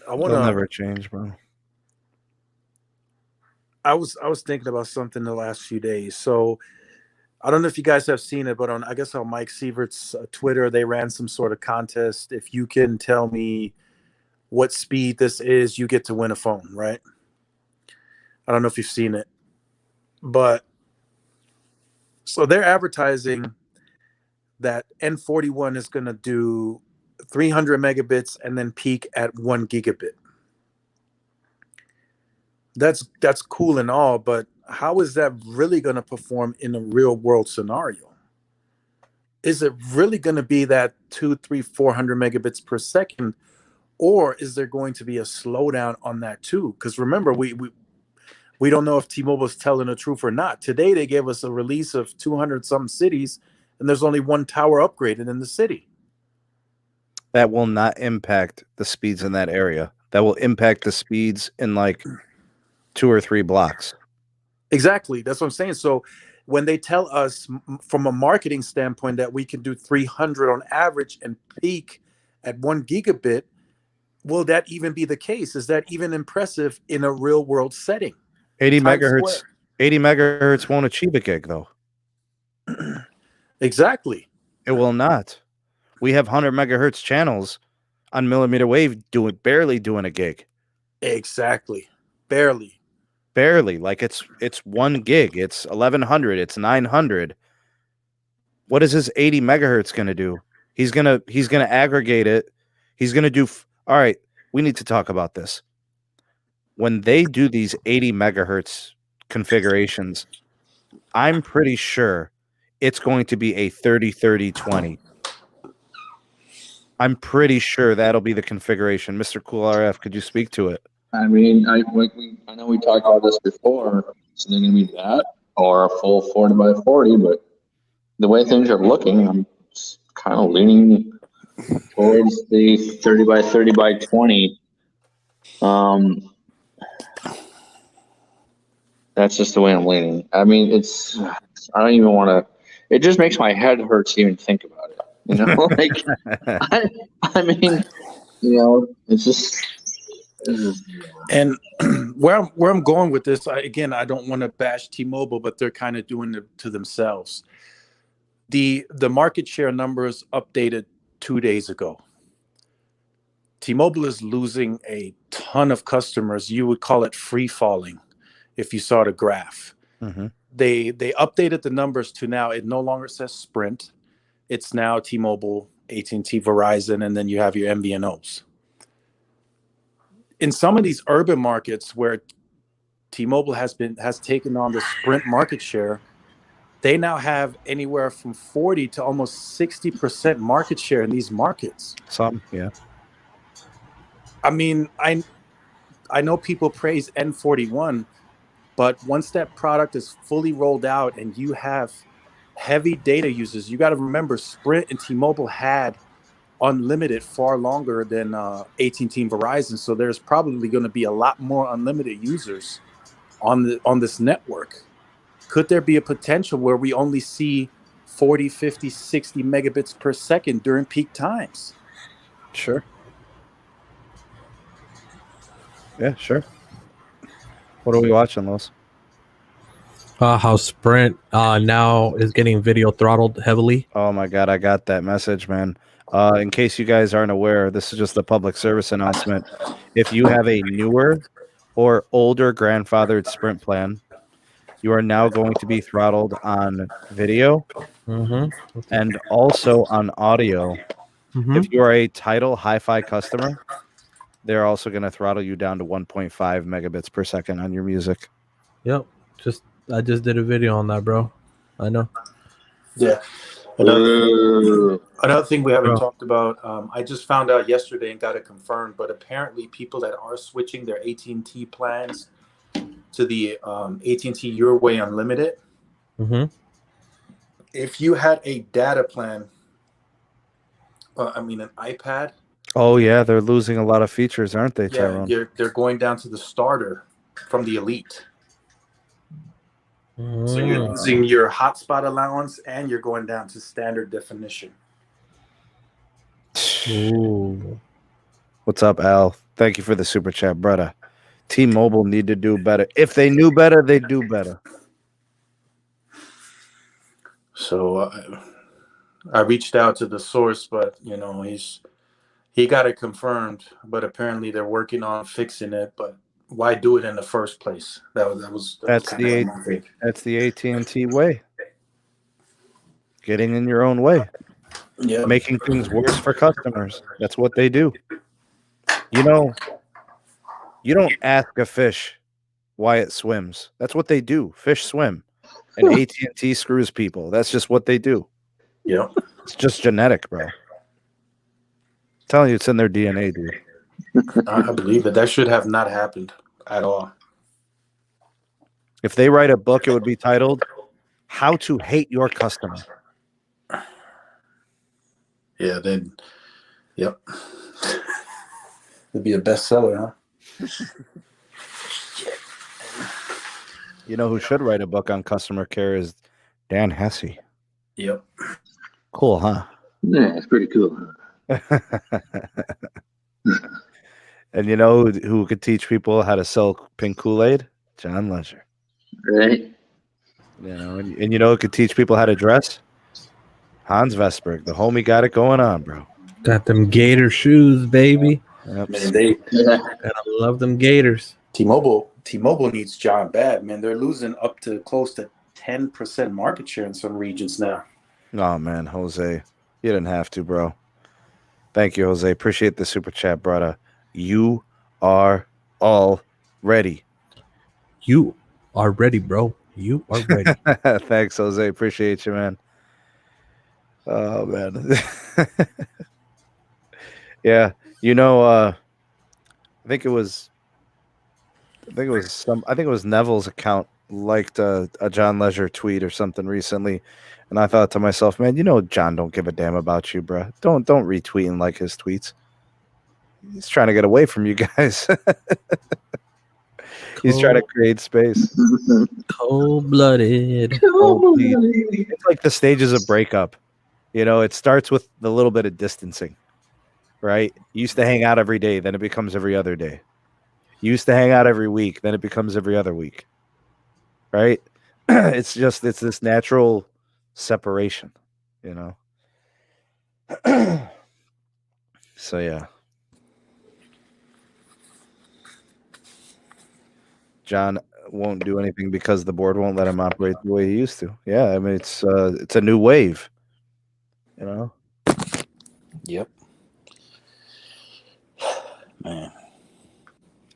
want to never change, bro. I was thinking about something the last few days. So I don't know if you guys have seen it, but on Mike Sievert's Twitter, they ran some sort of contest. If you can tell me what speed this is, you get to win a phone, right? I don't know if you've seen it, but so they're advertising that N41 is going to do 300 megabits and then peak at 1 gigabit. That's cool and all, but how is that really going to perform in a real world scenario? Is it really going to be that 200, 300, 400 megabits per second, or is there going to be a slowdown on that too? Because remember, we don't know if T-Mobile is telling the truth or not. Today they gave us a release of 200 some cities, and there's only one tower upgraded in the city. That will not impact the speeds in that area. That will impact the speeds in like 2 or 3 blocks. Exactly. That's what I'm saying. So when they tell us from a marketing standpoint that we can do 300 on average and peak at 1 gigabit, will that even be the case? Is that even impressive in a real world setting? 80 megahertz won't achieve a gig though. Exactly. It will not. We have 100 megahertz channels on millimeter wave barely doing a gig. Exactly. Barely. Like it's 1 gig. It's 1100. It's 900. What is his 80 megahertz going to do? He's gonna aggregate it. He's gonna do. All right, we need to talk about this. When they do these 80 megahertz configurations, I'm pretty sure it's going to be a 30-30-20. I'm pretty sure that'll be the configuration. Mr. Cool RF, could you speak to it? I mean, I know we talked about this before. So they're going to be that or a full 40 by 40, but the way things are looking, I'm kind of leaning towards the 30 by 30 by 20. That's just the way I'm leaning. I mean, I don't even want to, it just makes my head hurt to even think about it. You know, like, I mean, you know, it's just. And where I'm going with this, I don't want to bash T-Mobile, but they're kind of doing it to themselves. The market share numbers updated 2 days ago. T-Mobile is losing a ton of customers. You would call it free falling if you saw the graph. Mm-hmm. They updated the numbers to now it no longer says Sprint. It's now T-Mobile, AT&T, Verizon, and then you have your MVNOs. In some of these urban markets where T-Mobile has taken on the Sprint market share, they now have anywhere from 40 to almost 60% market share in these markets. Some, yeah. I mean, I know people praise N41, but once that product is fully rolled out and you have heavy data users, you got to remember Sprint and T-Mobile had unlimited far longer than AT&T and Verizon, so there's probably going to be a lot more unlimited users on this network. Could there be a potential where we only see 40, 50, 60 megabits per second during peak times? Sure. Yeah, sure. What are we watching, Los? How Sprint now is getting video throttled heavily. Oh my God, I got that message, man. In case you guys aren't aware, this is just a public service announcement. If you have a newer or older grandfathered Sprint plan, you are now going to be throttled on video and also on audio. If you are a Tidal Hi-Fi customer, they're also going to throttle you down to 1.5 megabits per second on your music. Yep. I just did a video on that, bro. I know. Yeah. Another thing we haven't talked about, I just found out yesterday and got it confirmed, but apparently people that are switching their AT&T plans to the AT&T Your Way Unlimited, if you had a data plan, an iPad. Oh, yeah, they're losing a lot of features, aren't they, Tyrone? Yeah, they're going down to the starter from the Elite. So you're losing your hotspot allowance and you're going down to standard definition. Ooh. What's up, Al? Thank you for the super chat, brother. T-Mobile need to do better. If they knew better, they'd do better. So I reached out to the source, but he got it confirmed. But apparently they're working on fixing it. But why do it in the first place? That's the AT&T way. Getting in your own way. Yeah. Making things worse for customers. That's what they do. You don't ask a fish why it swims. That's what they do. Fish swim. And AT&T screws people. That's just what they do. Yeah. It's just genetic, bro. I'm telling you, it's in their DNA, dude. I believe it. That should have not happened at all. If they write a book, it would be titled How to Hate Your Customer. Yeah, then, yep. It'd be a bestseller, huh? You know who should write a book on customer care is Dan Hesse. Yep. Cool, huh? Yeah, it's pretty cool. And you know who could teach people how to sell pink Kool-Aid? John Ledger. Right. You know, and you know who could teach people how to dress? Hans Vesberg. The homie got it going on, bro. Got them gator shoes, baby. Yep. Man, Gotta love them gators. T-Mobile T-Mobile needs John bad, man. They're losing up to close to 10% market share in some regions now. Oh man, Jose, you didn't have to, bro. Thank you, Jose. Appreciate the super chat, brother. You are all ready. You are ready, bro. You are ready. Thanks, Jose. Appreciate you, man. Oh man. Yeah, I think it was Neville's account liked a John Leisure tweet or something recently, and I thought to myself, man, John don't give a damn about you, bro. Don't retweet and like his tweets. He's trying to get away from you guys. He's trying to create space. Cold-blooded. It's like the stages of breakup. It starts with the little bit of distancing, right? You used to hang out every day, then it becomes every other day. You used to hang out every week, then it becomes every other week, right? It's this natural separation, So yeah. John won't do anything because the board won't let him operate the way he used to. Yeah, I mean it's a new wave, Yep. Man.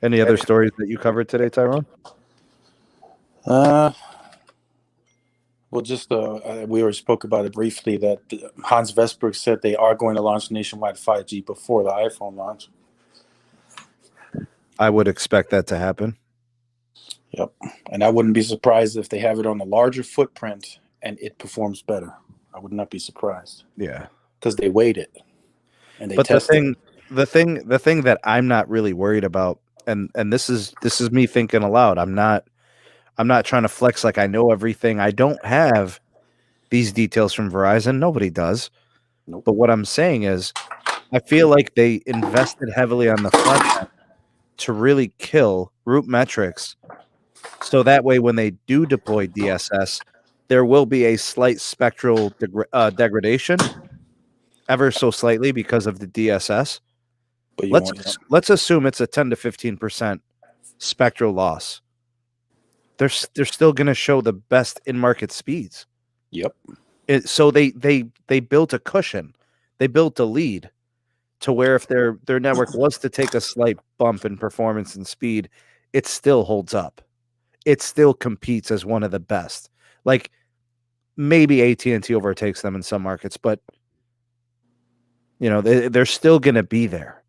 Any other stories that you covered today, Tyrone? Well, just we already spoke about it briefly that Hans Vestberg said they are going to launch nationwide 5G before the iPhone launch. I would expect that to happen. Yep. And I wouldn't be surprised if they have it on a larger footprint and it performs better. I would not be surprised. Yeah. Because they waited and they but tested. the thing that I'm not really worried about, and this is me thinking aloud. I'm not trying to flex like I know everything. I don't have these details from Verizon. Nobody does. Nope. But what I'm saying is I feel like they invested heavily on the front end to really kill root metrics. So that way, when they do deploy DSS, there will be a slight spectral degradation, ever so slightly, because of the DSS. But let's assume it's a 10 to 15% spectral loss. They're still going to show the best in-market speeds. Yep. So they built a cushion. They built a lead to where if their network was to take a slight bump in performance and speed, it still holds up. It still competes as one of the best. Like maybe AT&T overtakes them in some markets, but they're still going to be there.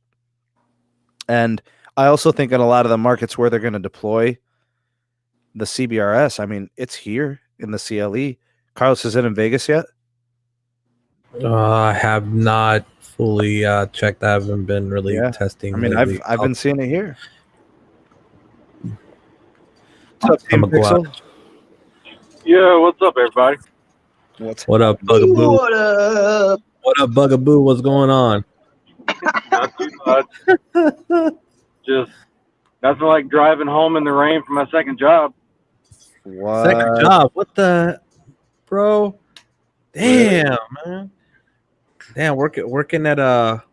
And I also think in a lot of the markets where they're going to deploy the CBRS, I mean, it's here in the CLE. Carlos, is it in Vegas yet? I have not fully checked. I haven't been really testing. I mean, lately. I've been seeing it here. What's up, Team Pixel? Yeah, what's up, everybody? What up, Bugaboo? What up? What up, Bugaboo? What's going on? Not too much. Just nothing like driving home in the rain from my second job. What? Second job? What the, bro? Damn, man. Damn, working with the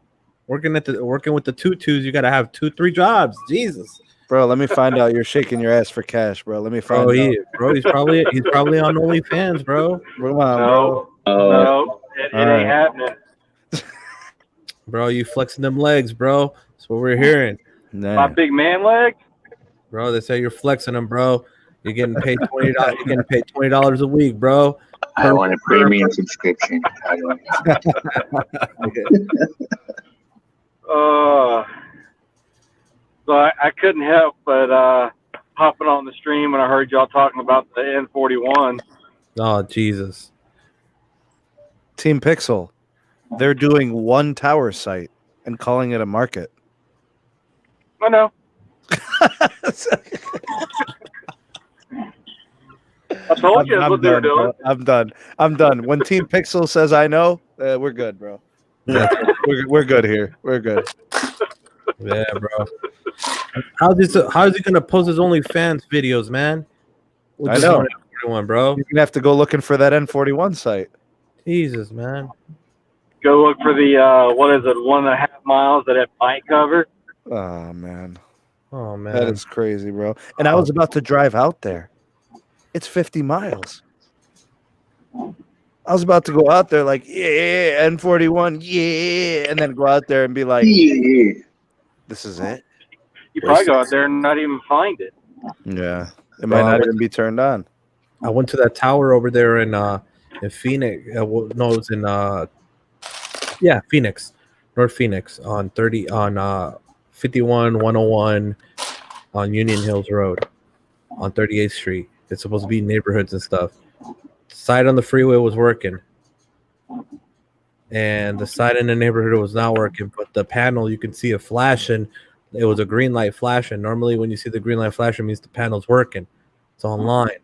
tutus. You gotta have 2-3 jobs. Jesus. Bro, let me find out you're shaking your ass for cash, bro. Let me find out. He's probably on OnlyFans, bro. Come on, bro. No, it ain't happening. Bro, you flexing them legs, bro. That's what we're hearing. My big man leg. Bro, they say you're flexing them, bro. You're getting paid $20. You're getting paid $20 a week, bro. I want a premium subscription. So I couldn't help but hopping on the stream when I heard y'all talking about the N41. Oh, Jesus. Team Pixel, they're doing one tower site and calling it a market. I know. I told you that's what they're doing. Bro. I'm done. When Team Pixel says I know, we're good, bro. We're good here. We're good. Yeah, bro. How is he gonna post his OnlyFans videos, man? I know. N41, bro. You're gonna have to go looking for that N41 site. Jesus, man. Go look for the 1.5 miles that it might cover. Oh man. Oh man, That is crazy, bro. And I was about to drive out there. It's 50 miles. I was about to go out there like, yeah, N41, yeah, and then go out there and be like, this is it. You probably go out there and not even find it. Yeah, it might not even be turned on. I went to that tower over there in Phoenix. No, it was in Phoenix, North Phoenix on 51 101 on Union Hills Road on 38th Street. It's supposed to be neighborhoods and stuff. Side on the freeway was working, and the side in the neighborhood was not working. But the panel, you can see it flashing. It was a green light flashing. Normally, when you see the green light flashing, it means the panel's working. It's online.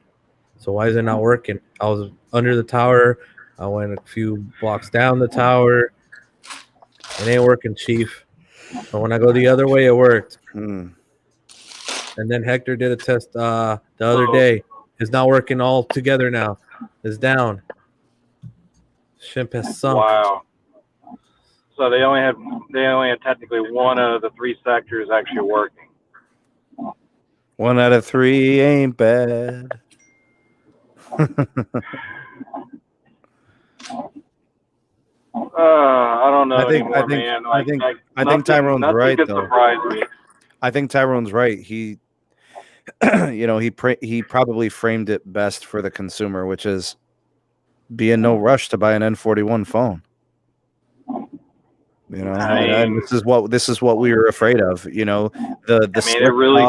So why is it not working? I was under the tower. I went a few blocks down the tower. It ain't working, Chief. But when I go the other way, it worked. And then Hector did a test the other day. It's not working all together now. It's down. Ship has sunk. Wow. So they only had technically one of the 3 sectors actually working. 1 out of 3 ain't bad. I don't know anymore, man. I think Tyrone's right, though. Surprise me. I think Tyrone's right. He, he probably framed it best for the consumer, which is be in no rush to buy an N41 phone. And this is what we were afraid of. It really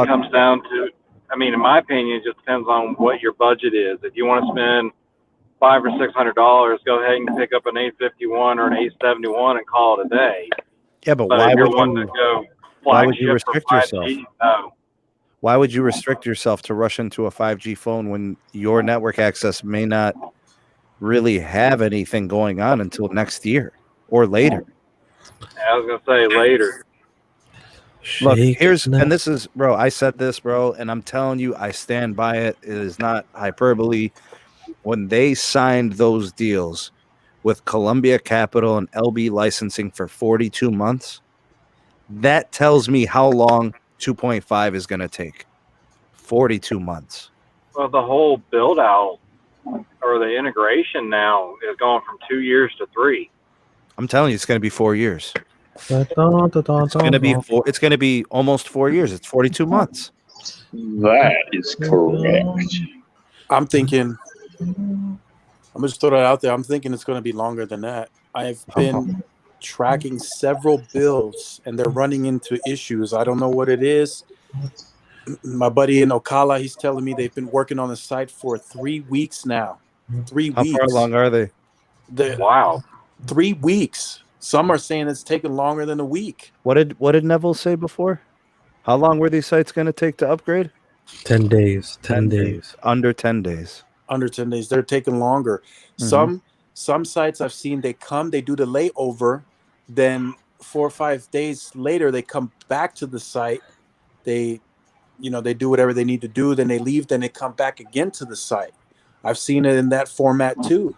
comes down to. In my opinion, it just depends on what your budget is. If you want to spend $500 or $600, go ahead and pick up an 851 or an 871 and call it a day. Yeah, but why would you restrict yourself? Why would you restrict yourself to rush into a 5G phone when your network access may not really have anything going on until next year or later? I was gonna say later. Look, this is, bro, I said this, bro, and I'm telling you, I stand by it. It is not hyperbole. When they signed those deals with Columbia Capital and LB licensing for 42 months, that tells me how long 2.5 is going to take. 42 months. Well, the whole build out or the integration now is going from 2 years to 3. I'm telling you, it's going to be 4 years. It's going to be almost 4 years. It's 42 months. That is correct. I'm thinking, I'm just throw that out there. I'm thinking it's going to be longer than that. I've been tracking several builds, and they're running into issues. I don't know what it is. My buddy in Ocala, he's telling me they've been working on the site for 3 weeks now. 3 weeks. How far along are they? Wow. 3 weeks. Some are saying it's taken longer than a week. What did Neville say before? How long were these sites going to take to upgrade? 10 days. 10 days. Under 10 days. Under 10 days. They're taking longer. Mm-hmm. Some sites I've seen, they do the layover, then 4 or 5 days later they come back to the site. They do whatever they need to do, then they leave, then they come back again to the site. I've seen it in that format too.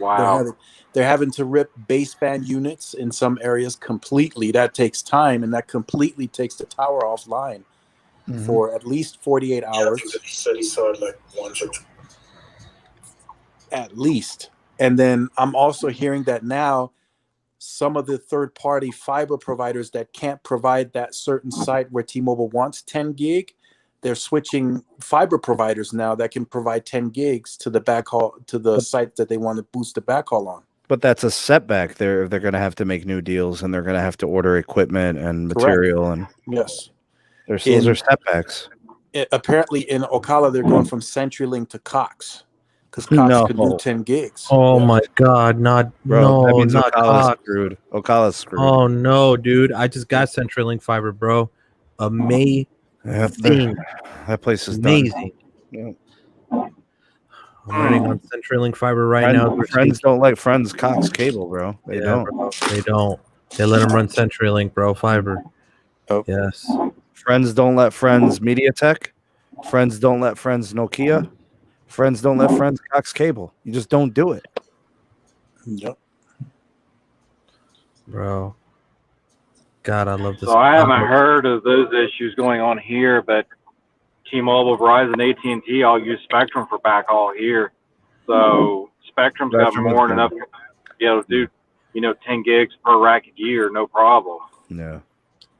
Wow. They're having to rip baseband units in some areas completely. That takes time, and that completely takes the tower offline for at least 48 hours. He said he saw it like once or twice. At least. And then I'm also hearing that now some of the third-party fiber providers that can't provide that certain site where T-Mobile wants 10 gig, they're switching fiber providers now that can provide 10 gigs to the backhaul, to the site that they want to boost the backhaul on. But that's a setback. They're going to have to make new deals, and they're going to have to order equipment and material. Correct. And yes, those are setbacks. Apparently, in Ocala, they're going from CenturyLink to Cox because Cox could do 10 gigs. Oh my God! That means Ocala's Cox. screwed. Ocala's screwed. Oh no, dude! I just got CenturyLink fiber, bro. Amazing. That place is amazing. Done. I'm running on CenturyLink fiber right now. Friends don't like Friends Cox cable, bro. They don't. Bro, they don't. They let them run CenturyLink, bro. Fiber. Oh. Yes. Friends don't let Friends MediaTek. Friends don't let Friends Nokia. Friends don't let Friends Cox cable. You just don't do it. Yep. Bro. God, I love this. So I haven't heard of those issues going on here, but T-Mobile, Verizon, AT&T all use Spectrum for backhaul here. So Spectrum's got more than enough to be able to do, 10 gigs per rack a year, no problem. Yeah.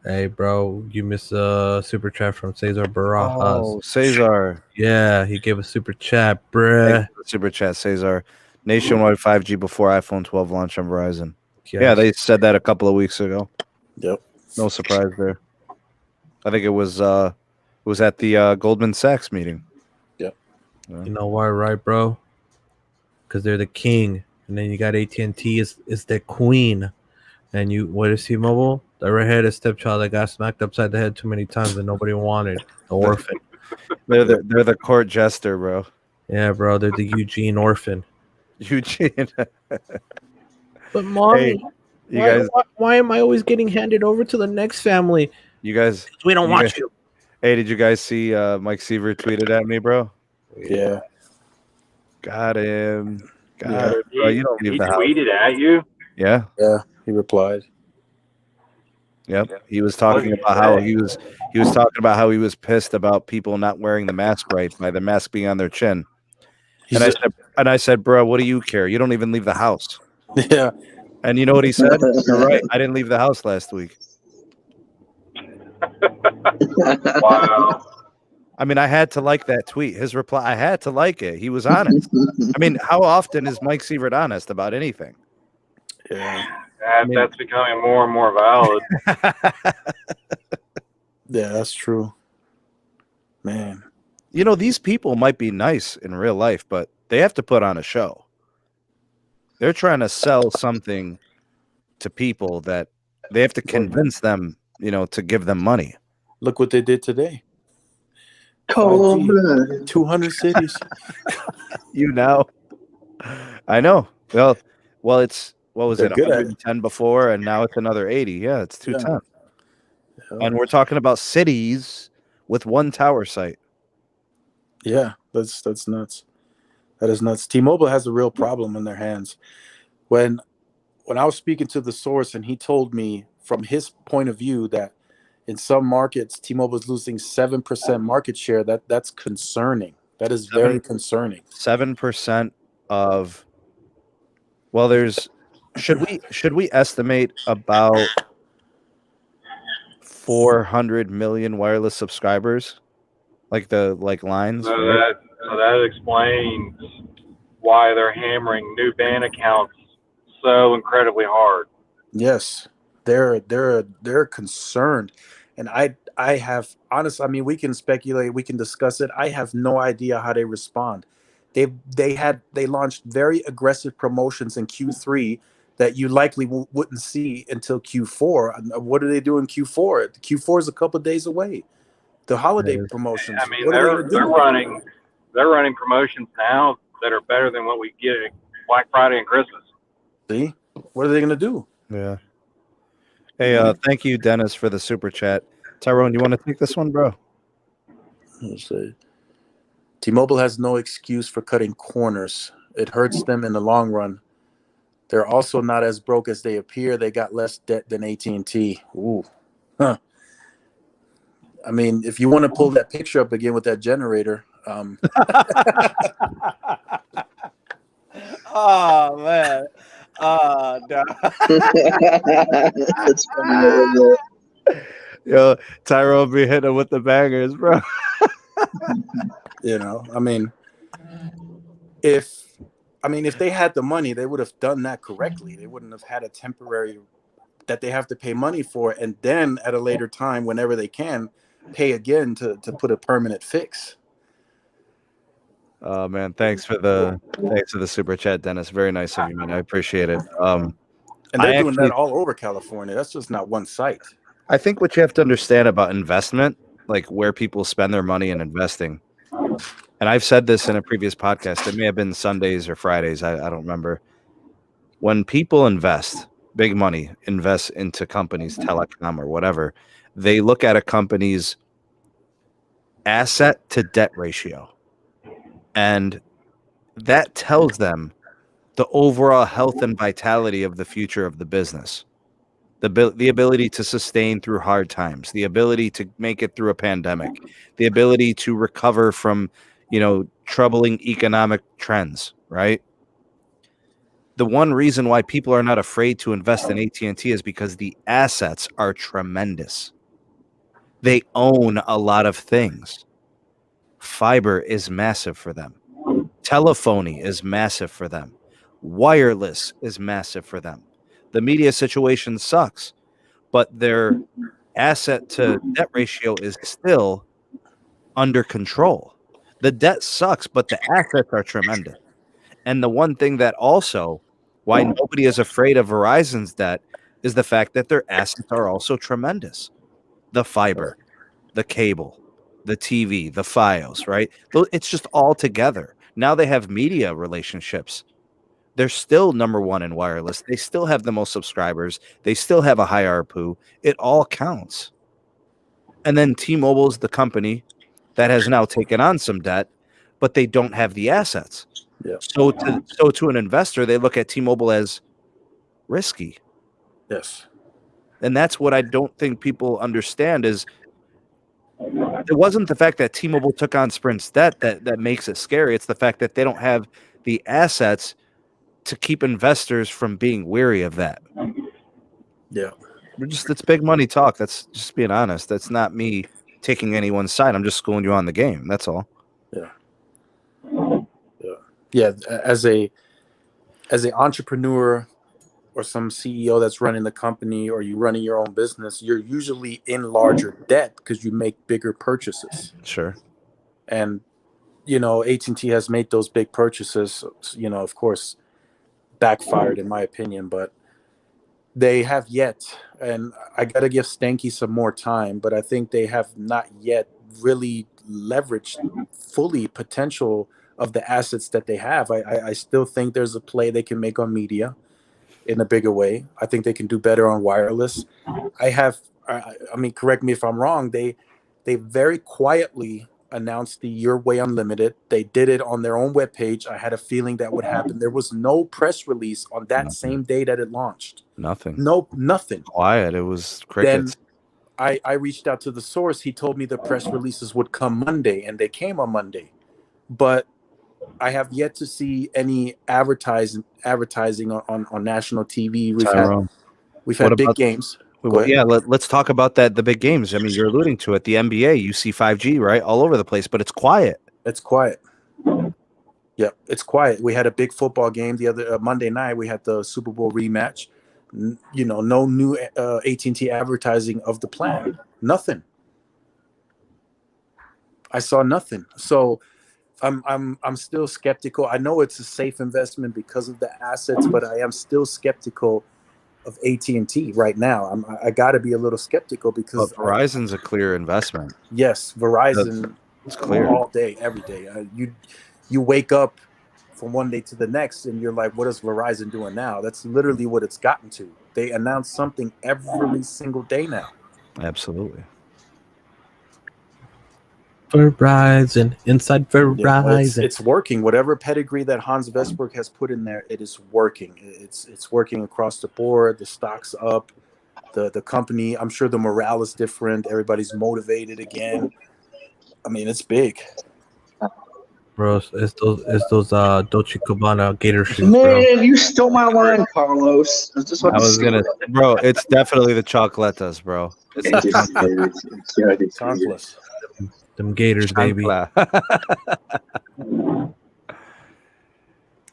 Hey, bro, you missed a super chat from Cesar Barajas. Oh, Cezar. Yeah, he gave a super chat, bruh. Super chat, Cezar. Nationwide 5G before iPhone 12 launch on Verizon. Yes. Yeah, they said that a couple of weeks ago. Yep. No surprise there. I think it was at the Goldman Sachs meeting. Yep. You know why, right, bro? Because they're the king, and then you got AT&T is the queen, and what is T-Mobile? The redheaded stepchild that got smacked upside the head too many times and nobody wanted. The orphan. They're the court jester, bro. Yeah, bro. They're the Eugene orphan. Eugene. But mommy, hey, why am I always getting handed over to the next family? You guys, we don't want you. Hey, did you guys see Mike Seaver tweeted at me, bro? Yeah. Got him. Got him. Bro, you don't leave the house. He tweeted at you? Yeah. Yeah. He replied. Yep. He was talking about how he was talking about how he was pissed about people not wearing the mask right by the mask being on their chin. And I said, bro, what do you care? You don't even leave the house. Yeah. And you know what he said? You're right. I didn't leave the house last week. Wow. I mean, I had to like that tweet. His reply, I had to like it. He was honest. I mean, how often is Mike Seaver honest about anything? Yeah. That's becoming more and more valid. Yeah, that's true. Man. These people might be nice in real life, but they have to put on a show. They're trying to sell something to people that they have to convince them, to give them money. Look what they did today. 200 cities. I know. Well, it's what was They're it? good at 110 before, and now it's another 80. Yeah, it's 210. Yeah. And we're talking about cities with one tower site. Yeah, that's nuts. That is nuts. T-Mobile has a real problem in their hands. When I was speaking to the source, and he told me from his point of view that in some markets, T-Mobile is losing 7% market share. That's concerning. That is very concerning. 7% of. Well, should we estimate about 400 million wireless subscribers, like lines? So that explains why they're hammering new ban accounts so incredibly hard. Yes, they're concerned, and I have honestly. I mean, we can speculate, we can discuss it. I have no idea how they respond. They launched very aggressive promotions in Q3 that you likely wouldn't see until Q4. What do they do in Q4? Q4 is a couple of days away. The holiday promotions. I mean, they're running promotions now that are better than what we get at Black Friday and Christmas. See, what are they going to do? Yeah. Hey, thank you, Dennis, for the super chat. Tyrone, you want to take this one, bro? Let's see. T-Mobile has no excuse for cutting corners. It hurts them in the long run. They're also not as broke as they appear. They got less debt than AT&T. Ooh. Huh. I mean, if you want to pull that picture up again with that generator. Oh, man. No. That's funny. Yo, Tyrone be hitting with the bangers, bro. I mean, if they had the money, they would have done that correctly. They wouldn't have had a temporary that they have to pay money for, and then at a later time, whenever they can, pay again to put a permanent fix. Oh man, thanks for the super chat, Dennis. Very nice of you, man. I appreciate it. And they're doing that all over California. That's just not one site. I think what you have to understand about investment, like where people spend their money in investing, and I've said this in a previous podcast, it may have been Sundays or Fridays, I don't remember. When people invest big money, invest into companies, telecom or whatever, they look at a company's asset to debt ratio. And that tells them the overall health and vitality of the future of the business. the ability to sustain through hard times, the ability to make it through a pandemic, the ability to recover from, troubling economic trends, right? The one reason why people are not afraid to invest in AT&T is because the assets are tremendous. They own a lot of things. Fiber is massive for them. Telephony is massive for them. Wireless is massive for them. The media situation sucks, but their asset to debt ratio is still under control. The debt sucks, but the assets are tremendous. And the one thing that also why nobody is afraid of Verizon's debt is the fact that their assets are also tremendous. The fiber, the cable, the TV, the files, right? It's just all together. Now they have media relationships. They're still number one in wireless. They still have the most subscribers. They still have a high ARPU. It all counts. And then T-Mobile is the company that has now taken on some debt, but they don't have the assets. Yeah. So to an investor, they look at T-Mobile as risky. Yes. And that's what I don't think people understand is it wasn't the fact that T-Mobile took on Sprint's debt that makes it scary. It's the fact that they don't have the assets to keep investors from being weary of that. Yeah. It's big money talk. That's just being honest. That's not me taking anyone's side. I'm just schooling you on the game. That's all. Yeah. Yeah. As an entrepreneur or some CEO that's running the company or you running your own business, you're usually in larger debt because you make bigger purchases. Sure. And, AT&T has made those big purchases, of course, backfired in my opinion, but they have yet, and I got to give Stanky some more time, but I think they have not yet really leveraged fully potential of the assets that they have. I still think there's a play they can make on media in a bigger way. I think they can do better on wireless. Correct me if I'm wrong. They very quietly announced the Your Way Unlimited. They did it on their own webpage. I had a feeling that would happen. There was no press release on that same day that it launched. Nothing. Nothing. Quiet. It was crickets. Then I reached out to the source. He told me the press releases would come Monday, and they came on Monday. But I have yet to see any advertising on national TV. We've had big games. Well, yeah, let's talk about that. The big games. I mean, you're alluding to it. The NBA, you see 5G, right, all over the place, but it's quiet. It's quiet. Yeah, it's quiet. We had a big football game the other Monday night. We had the Super Bowl rematch. No new AT&T advertising of the plan. Nothing. I saw nothing. So I'm still skeptical. I know it's a safe investment because of the assets, but I am still skeptical of AT&T right now. I got to be a little skeptical because Verizon's a clear investment. Yes, Verizon. It's clear all day, every day. You wake up from one day to the next, and you're like, "What is Verizon doing now?" That's literally what it's gotten to. They announce something every single day now. Absolutely. Verizon, inside Verizon. Yeah, it's working. Whatever pedigree that Hans Vestberg has put in there, it is working. It's working across the board. The stock's up. The company, I'm sure the morale is different. Everybody's motivated again. I mean, it's big. Bro, it's those Dolce Gabbana Gator shoes, Man, bro. you stole my line, Carlos. Bro, it's definitely the chocolatas, bro. It's Chocolates. Them Gators, baby.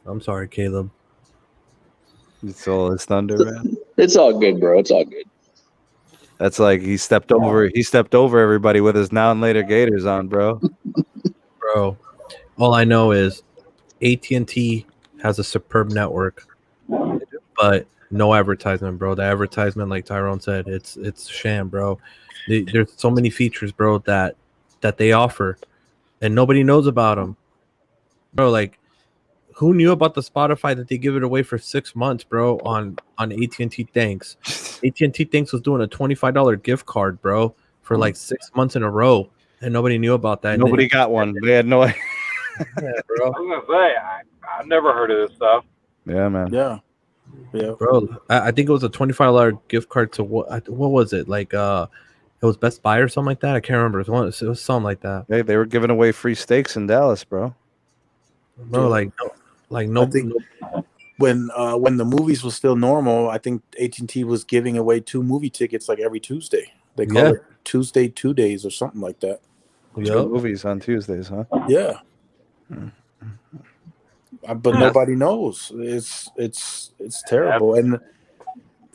I'm sorry, Caleb. You stole his thunder, man. It's all good, bro. It's all good. That's like he stepped over everybody with his now and later Gators on, bro. Bro, all I know is AT&T has a superb network, but no advertisement, bro. The advertisement, like Tyrone said, it's sham, bro. There's so many features, bro, that they offer, and nobody knows about them, bro. Like, who knew about the Spotify that they give it away for 6 months, bro? On AT&T Thanks, AT&T Thanks was doing a $25 gift card, bro, for like 6 months in a row, and nobody knew about that. Nobody got one. They had no idea. Yeah, bro. I was gonna say I've never heard of this stuff. Yeah, man. Yeah. Yeah, bro. I think it was a $25 gift card to what was it? Like it was Best Buy or something like that. I can't remember. It was something like that. They were giving away free steaks in Dallas, bro. Bro, Yeah. no, I think when the movies was still normal, I think AT&T was giving away 2 movie tickets like every Tuesday. They call it Tuesday 2 days or something like that. Two movies on Tuesdays, huh? Yeah. But nobody knows. It's terrible. And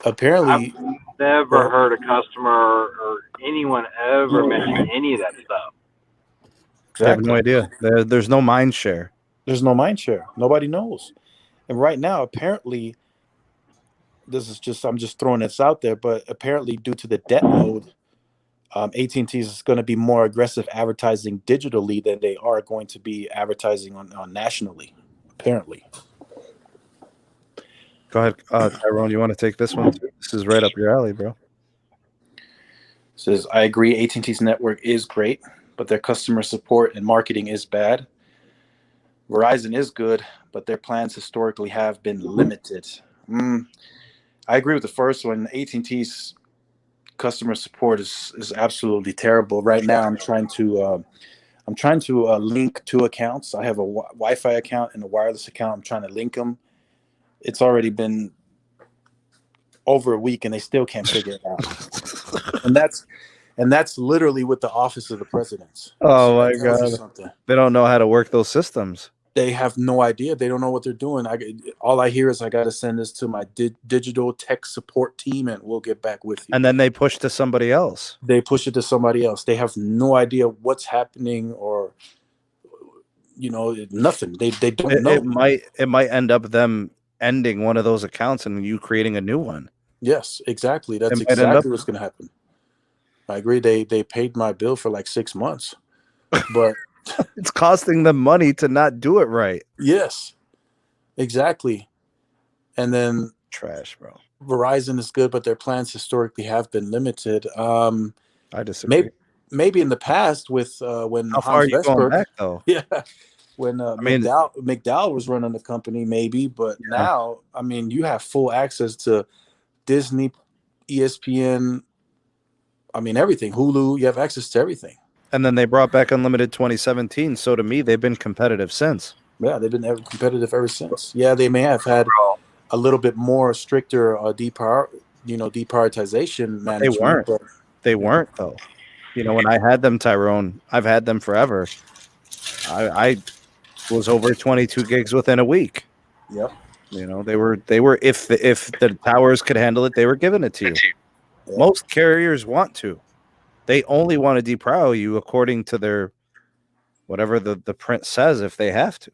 apparently I've never heard a customer or anyone ever mention any of that stuff. I have no idea. There's no mind share. There's no mind share. Nobody knows. And right now, apparently, I'm just throwing this out there, but apparently due to the debt load, AT&T is going to be more aggressive advertising digitally than they are going to be advertising on nationally, apparently. Go ahead, Tyrone. You want to take this one too? This is right up your alley, bro. Says, I agree AT&T's network is great, but their customer support and marketing is bad. Verizon is good, but their plans historically have been limited. I agree with the first one. AT&T's customer support is absolutely terrible. Right now, I'm trying to link 2 accounts. I have a Wi-Fi account and a wireless account. I'm trying to link them. It's already been over a week, and they still can't figure it out. and that's literally with the Office of the President. Oh my God! They don't know how to work those systems. They have no idea. They don't know what they're doing. All I hear is I got to send this to my digital tech support team, and we'll get back with you. And then they push to somebody else. They push it to somebody else. They have no idea what's happening, or nothing. They don't know. It might end up them ending one of those accounts and you creating a new one. Yes, exactly. That's exactly what's going to happen. I agree. They paid my bill for like 6 months, but. It's costing them money to not do it right. Yes, exactly. And then trash, bro. Verizon is good, but their plans historically have been limited. I disagree. Maybe in the past with when how far are you going back though? Yeah, when McDowell was running the company, maybe, but now you have full access to Disney, ESPN. Everything. Hulu. You have access to everything. And then they brought back Unlimited 2017. So to me, they've been competitive since. Yeah, they've been competitive ever since. Yeah, they may have had a little bit more stricter deprioritization management. They weren't though. When I had them, Tyrone, I've had them forever. I was over 22 gigs within a week. Yep. They were if the towers could handle it, they were giving it to you. Yep. Most carriers want to. They only want to deprior you according to their whatever the print says if they have to.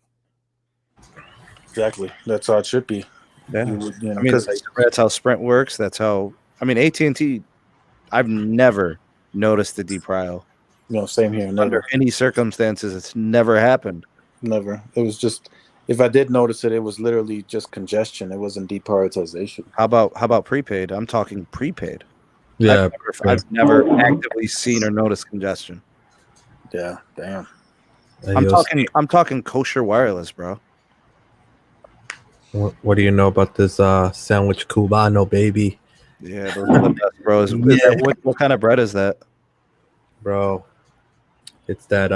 Exactly. That's how it should be. Yeah. That's how Sprint works. That's how AT&T, I've never noticed the deprior. Same here. Never. Under any circumstances, it's never happened. Never. It was just, if I did notice it, it was literally just congestion. It wasn't deprioritization. How about prepaid? I'm talking prepaid. Yeah, I've never actively seen or noticed congestion. Yeah, damn. I'm talking kosher wireless, bro. What do you know about this sandwich cubano, baby? Yeah, those are the best, bros. What kind of bread is that, bro? It's that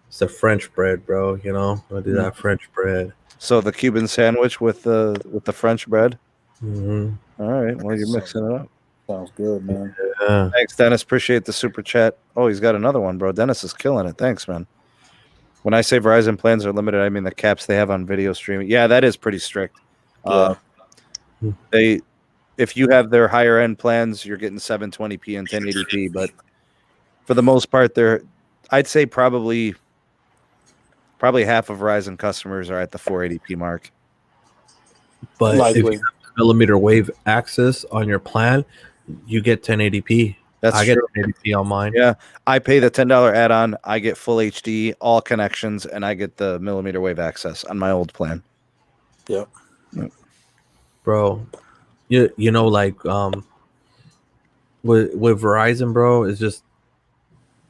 it's the French bread, bro. I do that French bread. So the Cuban sandwich with the French bread. Mm-hmm. All right, well you're mixing it up. Sounds good, man. Yeah. Thanks, Dennis. Appreciate the super chat. Oh, he's got another one, bro. Dennis is killing it. Thanks, man. When I say Verizon plans are limited, I mean the caps they have on video streaming. Yeah, that is pretty strict. Yeah. If you have their higher end plans, you're getting 720p and 1080p. But for the most part, I'd say probably half of Verizon customers are at the 480p mark. But if you have millimeter wave access on your plan, you get 1080p. I get 1080p on mine. Yeah, I pay the $10 add-on. I get full HD, all connections, and I get the millimeter wave access on my old plan. Yep. Bro, with Verizon, bro, it's just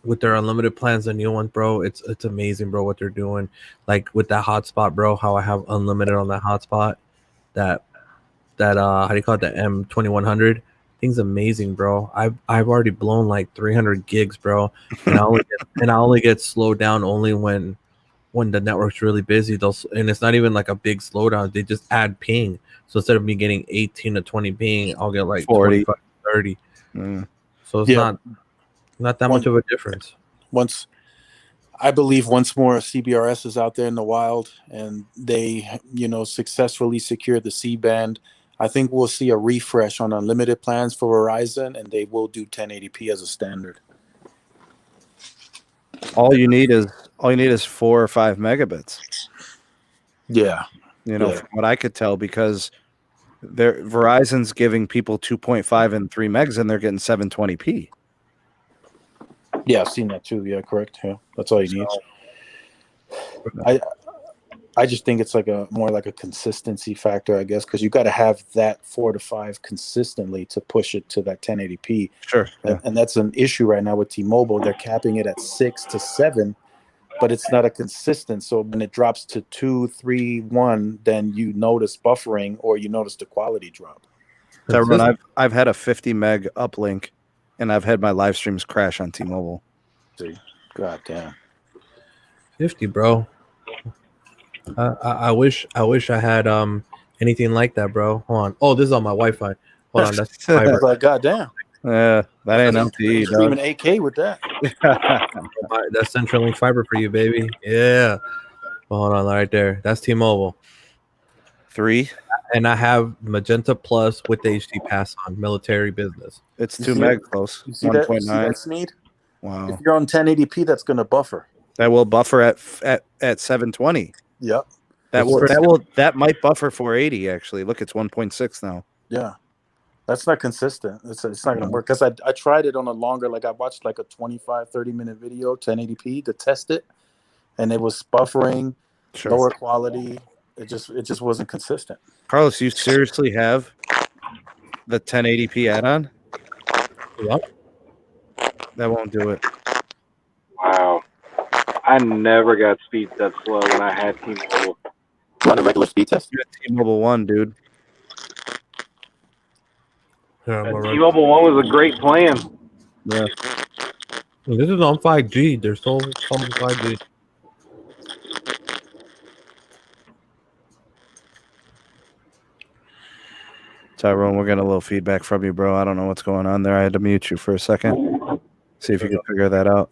with their unlimited plans, the new one, bro, it's amazing, bro, what they're doing. Like with that hotspot, bro, how I have unlimited on that hotspot, that how do you call it, the M2100. Thing's amazing, bro. I've already blown like 300 gigs, bro, and I only get slowed down only when the network's really busy. And it's not even like a big slowdown. They just add ping. So instead of me getting 18 to 20 ping, I'll get like 40. 25 to 30. So it's not that much of a difference. I believe once more CBRS is out there in the wild and they, successfully secured the C-band, I think we'll see a refresh on unlimited plans for Verizon, and they will do 1080p as a standard. All you need is 4 or 5 megabits. Yeah. From what I could tell, because Verizon's giving people 2.5 and 3 megs, and they're getting 720p. Yeah, I've seen that too. Yeah, correct. Yeah, that's all you need. I just think it's more like a consistency factor, I guess, because you got to have that 4 to 5 consistently to push it to that 1080p. Sure. Yeah. And that's an issue right now with T-Mobile. They're capping it at 6 to 7, but it's not a consistent. So when it drops to 2, 3, 1, then you notice buffering or you notice the quality drop. Tyron, I've had a 50 meg uplink, and I've had my live streams crash on T-Mobile. God damn. 50, bro. I wish I had anything like that, bro. Hold on. Oh, this is on my Wi-Fi. Hold on, that's fiber. Like, God damn. Yeah, that ain't LTE. Streaming 8K with that. That's CenturyLink fiber for you, baby. Yeah. Hold on, right there. That's T-Mobile. 3. And I have Magenta Plus with the HD pass on military business. It's 2 meg close. You see that? 1.9. Sneed? Wow. If you're on 1080p, that's going to buffer. That will buffer at 720. Yep. That might buffer 480 actually. Look, it's 1.6 now. Yeah. That's not consistent. It's not going to work because I tried it on a longer, I watched a 25, 30-minute video, 1080p to test it, and it was buffering, lower quality. It just wasn't consistent. Carlos, you seriously have the 1080p add-on? Yep. That won't do it. Wow. I never got speeds that slow when I had T-Mobile. Run a regular speed test? You had T-Mobile 1, dude. Yeah, T-Mobile 1 was a great plan. Yeah. This is on 5G. They're so on 5G. Tyrone, we're getting a little feedback from you, bro. I don't know what's going on there. I had to mute you for a second. See if you can figure that out.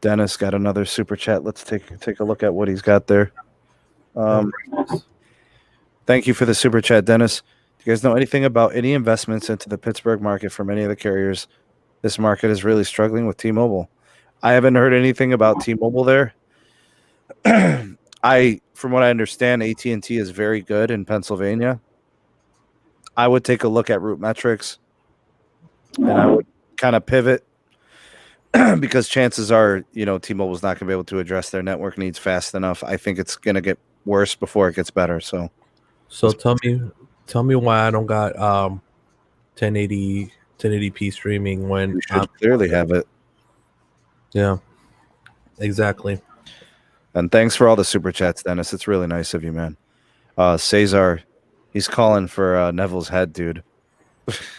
Dennis got another super chat. Let's take a look at what he's got there. Thank you for the super chat, Dennis. Do you guys know anything about any investments into the Pittsburgh market from any of the carriers? This market is really struggling with T-Mobile. I haven't heard anything about T-Mobile there. From what I understand, AT&T is very good in Pennsylvania. I would take a look at route metrics, and I would kind of pivot because chances are, T-Mobile's not going to be able to address their network needs fast enough. I think it's going to get worse before it gets better. So tell me why I don't got 1080p streaming when you should clearly have it. Yeah, exactly. And thanks for all the super chats, Dennis. It's really nice of you, man. Cesar, he's calling for Neville's head, dude.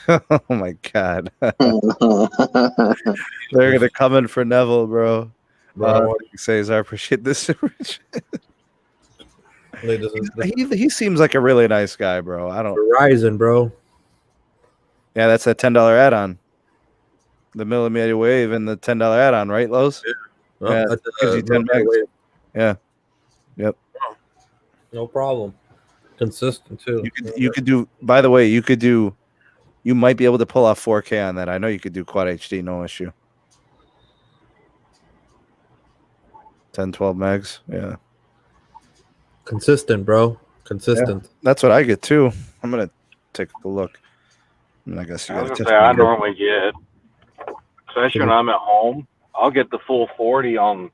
Oh my god. They're gonna come in for Neville, bro. Cesar, I appreciate this super chat. He seems like a really nice guy, bro. Verizon, bro. Yeah, that's a $10 add-on. The millimeter wave and the $10 add-on, right, Lowe's? Yeah, that gives you 10 megs. Yeah. Yep. No problem. Consistent too. You could do. By the way, you might be able to pull off 4K on that. I know you could do quad HD, no issue. 10, 12 megs. Yeah. Consistent, bro. Consistent. Yeah, that's what I get too. I'm gonna take a look. I guess you gotta test me. I normally get, especially when I'm at home, I'll get the full 40 on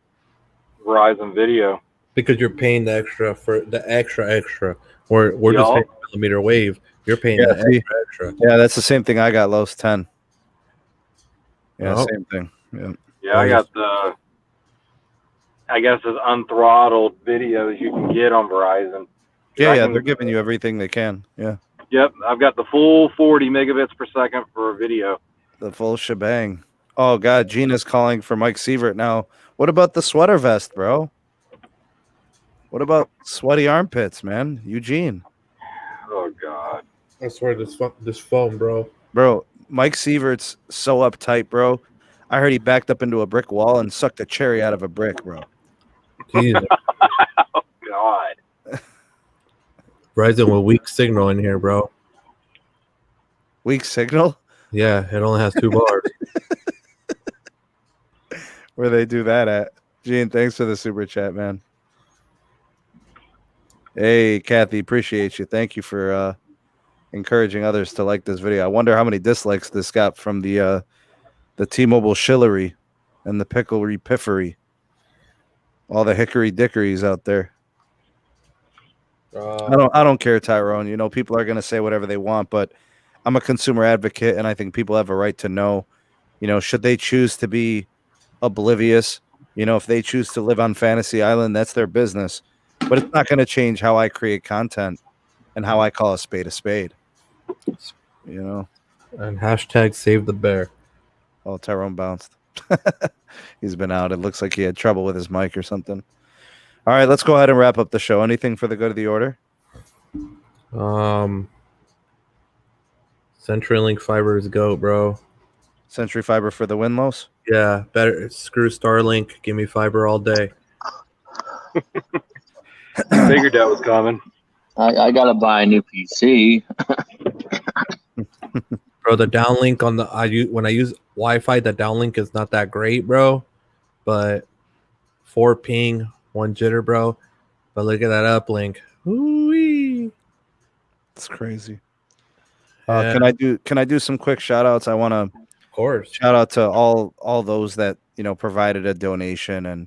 Verizon Video. Because you're paying the extra for the extra. We're just paying millimeter wave. You're paying the extra. Yeah, that's the same thing I got, Lowe's 10. Yeah, same thing. Yeah. Yeah, I got the I guess, as unthrottled videos you can get on Verizon. Yeah, they're giving you everything they can. Yeah. Yep, I've got the full 40 megabits per second for a video. The full shebang. Oh, God, Gina's calling for Mike Sievert now. What about the sweater vest, bro? What about sweaty armpits, man? Eugene. Oh, God. I swear, this phone, bro. Bro, Mike Sievert's so uptight, bro. I heard he backed up into a brick wall and sucked a cherry out of a brick, bro. Jesus. Oh, God. Verizon with weak signal in here, bro. Weak signal? Yeah, it only has 2 bars. Where they do that at? Gene, thanks for the super chat, man. Hey, Kathy, appreciate you. Thank you for encouraging others to like this video. I wonder how many dislikes this got from the T-Mobile shillery and the picklery piffery. All the hickory dickories out there. I don't care, Tyrone. You know, people are going to say whatever they want, but I'm a consumer advocate, and I think people have a right to know, you know, should they choose to be oblivious, you know, if they choose to live on Fantasy Island, that's their business. But it's not going to change how I create content and how I call a spade, you know. And hashtag save the bear. Oh, Tyrone bounced. He's been out. It looks like he had trouble with his mic or something. All right, let's go ahead and wrap up the show. Anything for the good of the order? CenturyLink fiber is GOAT, bro. Century Fiber for the win, Los? Yeah, better. Screw Starlink. Give me fiber all day. Figured that was coming. I gotta buy a new PC. Bro, the downlink on when I use Wi-Fi, the downlink is not that great, bro. But 4 ping, 1 jitter, bro. But look at that uplink. Ooh-wee. It's crazy. Yeah. Can I do some quick shout outs? I want to, Of course, shout out to all those that, you know, provided a donation, and,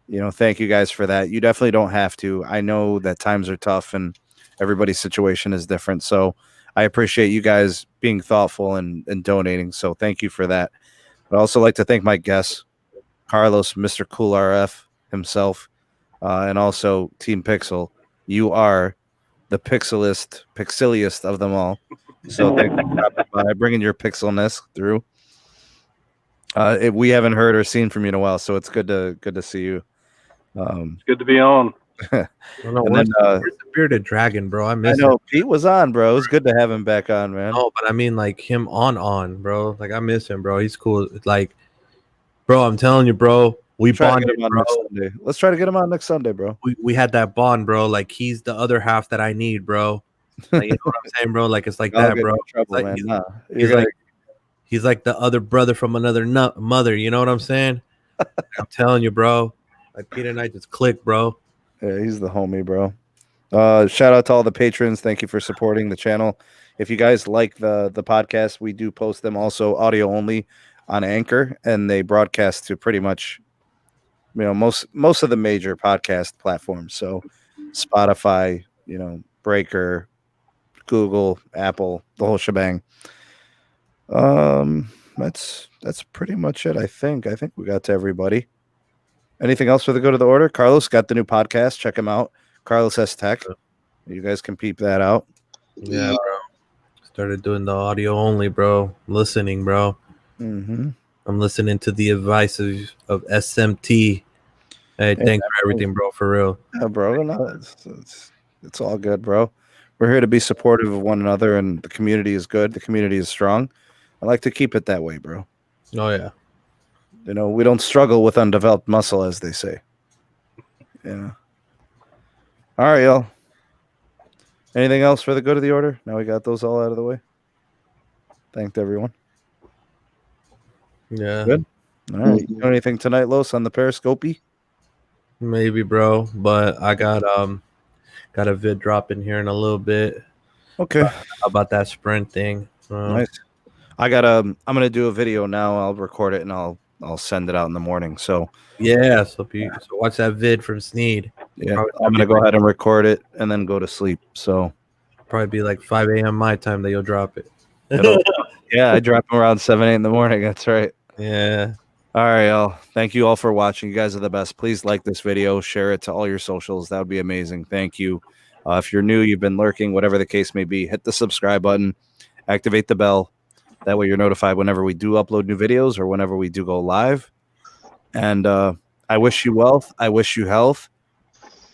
you know, thank you guys for that. You definitely don't have to. I know that times are tough and everybody's situation is different. So I appreciate you guys being thoughtful and donating. So thank you for that. I'd also like to thank my guests, Carlos, Mr. Cool RF himself, and also Team Pixel. You are the pixeliest of them all. So thank you for stopping by, bringing your pixelness through. We haven't heard or seen from you in a while, so it's good to see you. It's good to be on. where's the bearded dragon, bro? I know him. Pete was on, bro. It's good to have him back on, man. No, but I mean, like, him on, bro. Like, I miss him, bro. He's cool. Like, bro, I'm telling you, bro. We bonded, bro. Let's try to get him on next Sunday, bro. We had that bond, bro. Like, he's the other half that I need, bro. Like, you know what I'm saying, bro? Like, it's like that, bro. Trouble, like, he's like the other brother from another mother. You know what I'm saying? I'm telling you, bro. Like, Pete and I just click, bro. Yeah, he's the homie, bro. Shout out to all the patrons. Thank you for supporting the channel. If you guys like the podcast, we do post them also audio only on Anchor, and they broadcast to pretty much, you know, most of the major podcast platforms. So Spotify, you know, Breaker, Google, Apple, the whole shebang. That's pretty much it. I think we got to everybody. Anything else for the go to the order? Carlos got the new podcast. Check him out. Carlos S Tech. You guys can peep that out. Yeah, bro. Started doing the audio only, bro. Listening, bro. Mm-hmm. I'm listening to the advice of SMT. Hey, thanks for everything, bro. For real. Yeah, bro. No, it's all good, bro. We're here to be supportive of one another, and the community is good. The community is strong. I like to keep it that way, bro. Oh, yeah. You know, we don't struggle with undeveloped muscle, as they say. Yeah. All right, y'all. Anything else for the good of the order? Now we got those all out of the way. Thanked everyone. Yeah. Good. All right. You know anything tonight, Los, on the Periscopey? Maybe, bro. But I got a vid drop in here in a little bit. Okay. About that sprint thing. Nice. I'm gonna do a video now. I'll record it and I'll send it out in the morning. So yeah, so watch that vid from Sneed. Yeah, I'm gonna go ahead and record it and then go to sleep. So probably be like 5 a.m. my time that you'll drop it. Yeah, I drop them around 7, 8 in the morning. That's right. Yeah. All right, y'all. Thank you all for watching. You guys are the best. Please like this video, share it to all your socials. That would be amazing. Thank you. If you're new, you've been lurking, whatever the case may be, hit the subscribe button, activate the bell. That way you're notified whenever we do upload new videos or whenever we do go live. And I wish you wealth. I wish you health.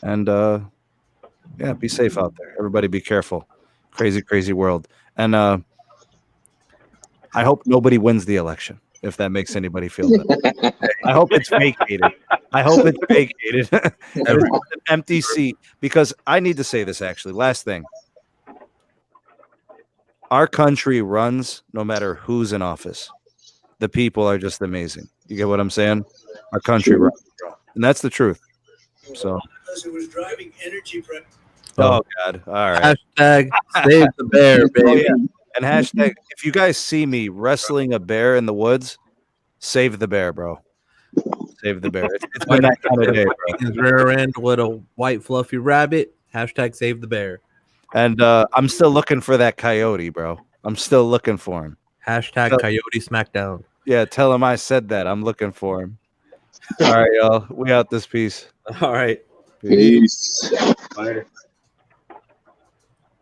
And yeah, be safe out there. Everybody be careful. Crazy, crazy world. And I hope nobody wins the election, if that makes anybody feel better. I hope it's vacated. I hope it's vacated. An empty seat. Because I need to say this, actually. Last thing. Our country runs no matter who's in office. The people are just amazing. You get what I'm saying? Our country runs. And that's the truth. So. Because it was driving energy. Oh, God. All right. Hashtag save the bear, baby. Oh, yeah. And hashtag, if you guys see me wrestling a bear in the woods, save the bear, bro. Save the bear. It's been that kind of day, bro. His rear end with a white fluffy rabbit. Hashtag save the bear. And I'm still looking for that coyote, bro. I'm still looking for him. Hashtag Coyote Smackdown. Yeah, tell him I said that. I'm looking for him. All right, y'all. We out this piece. All right. Peace. Later.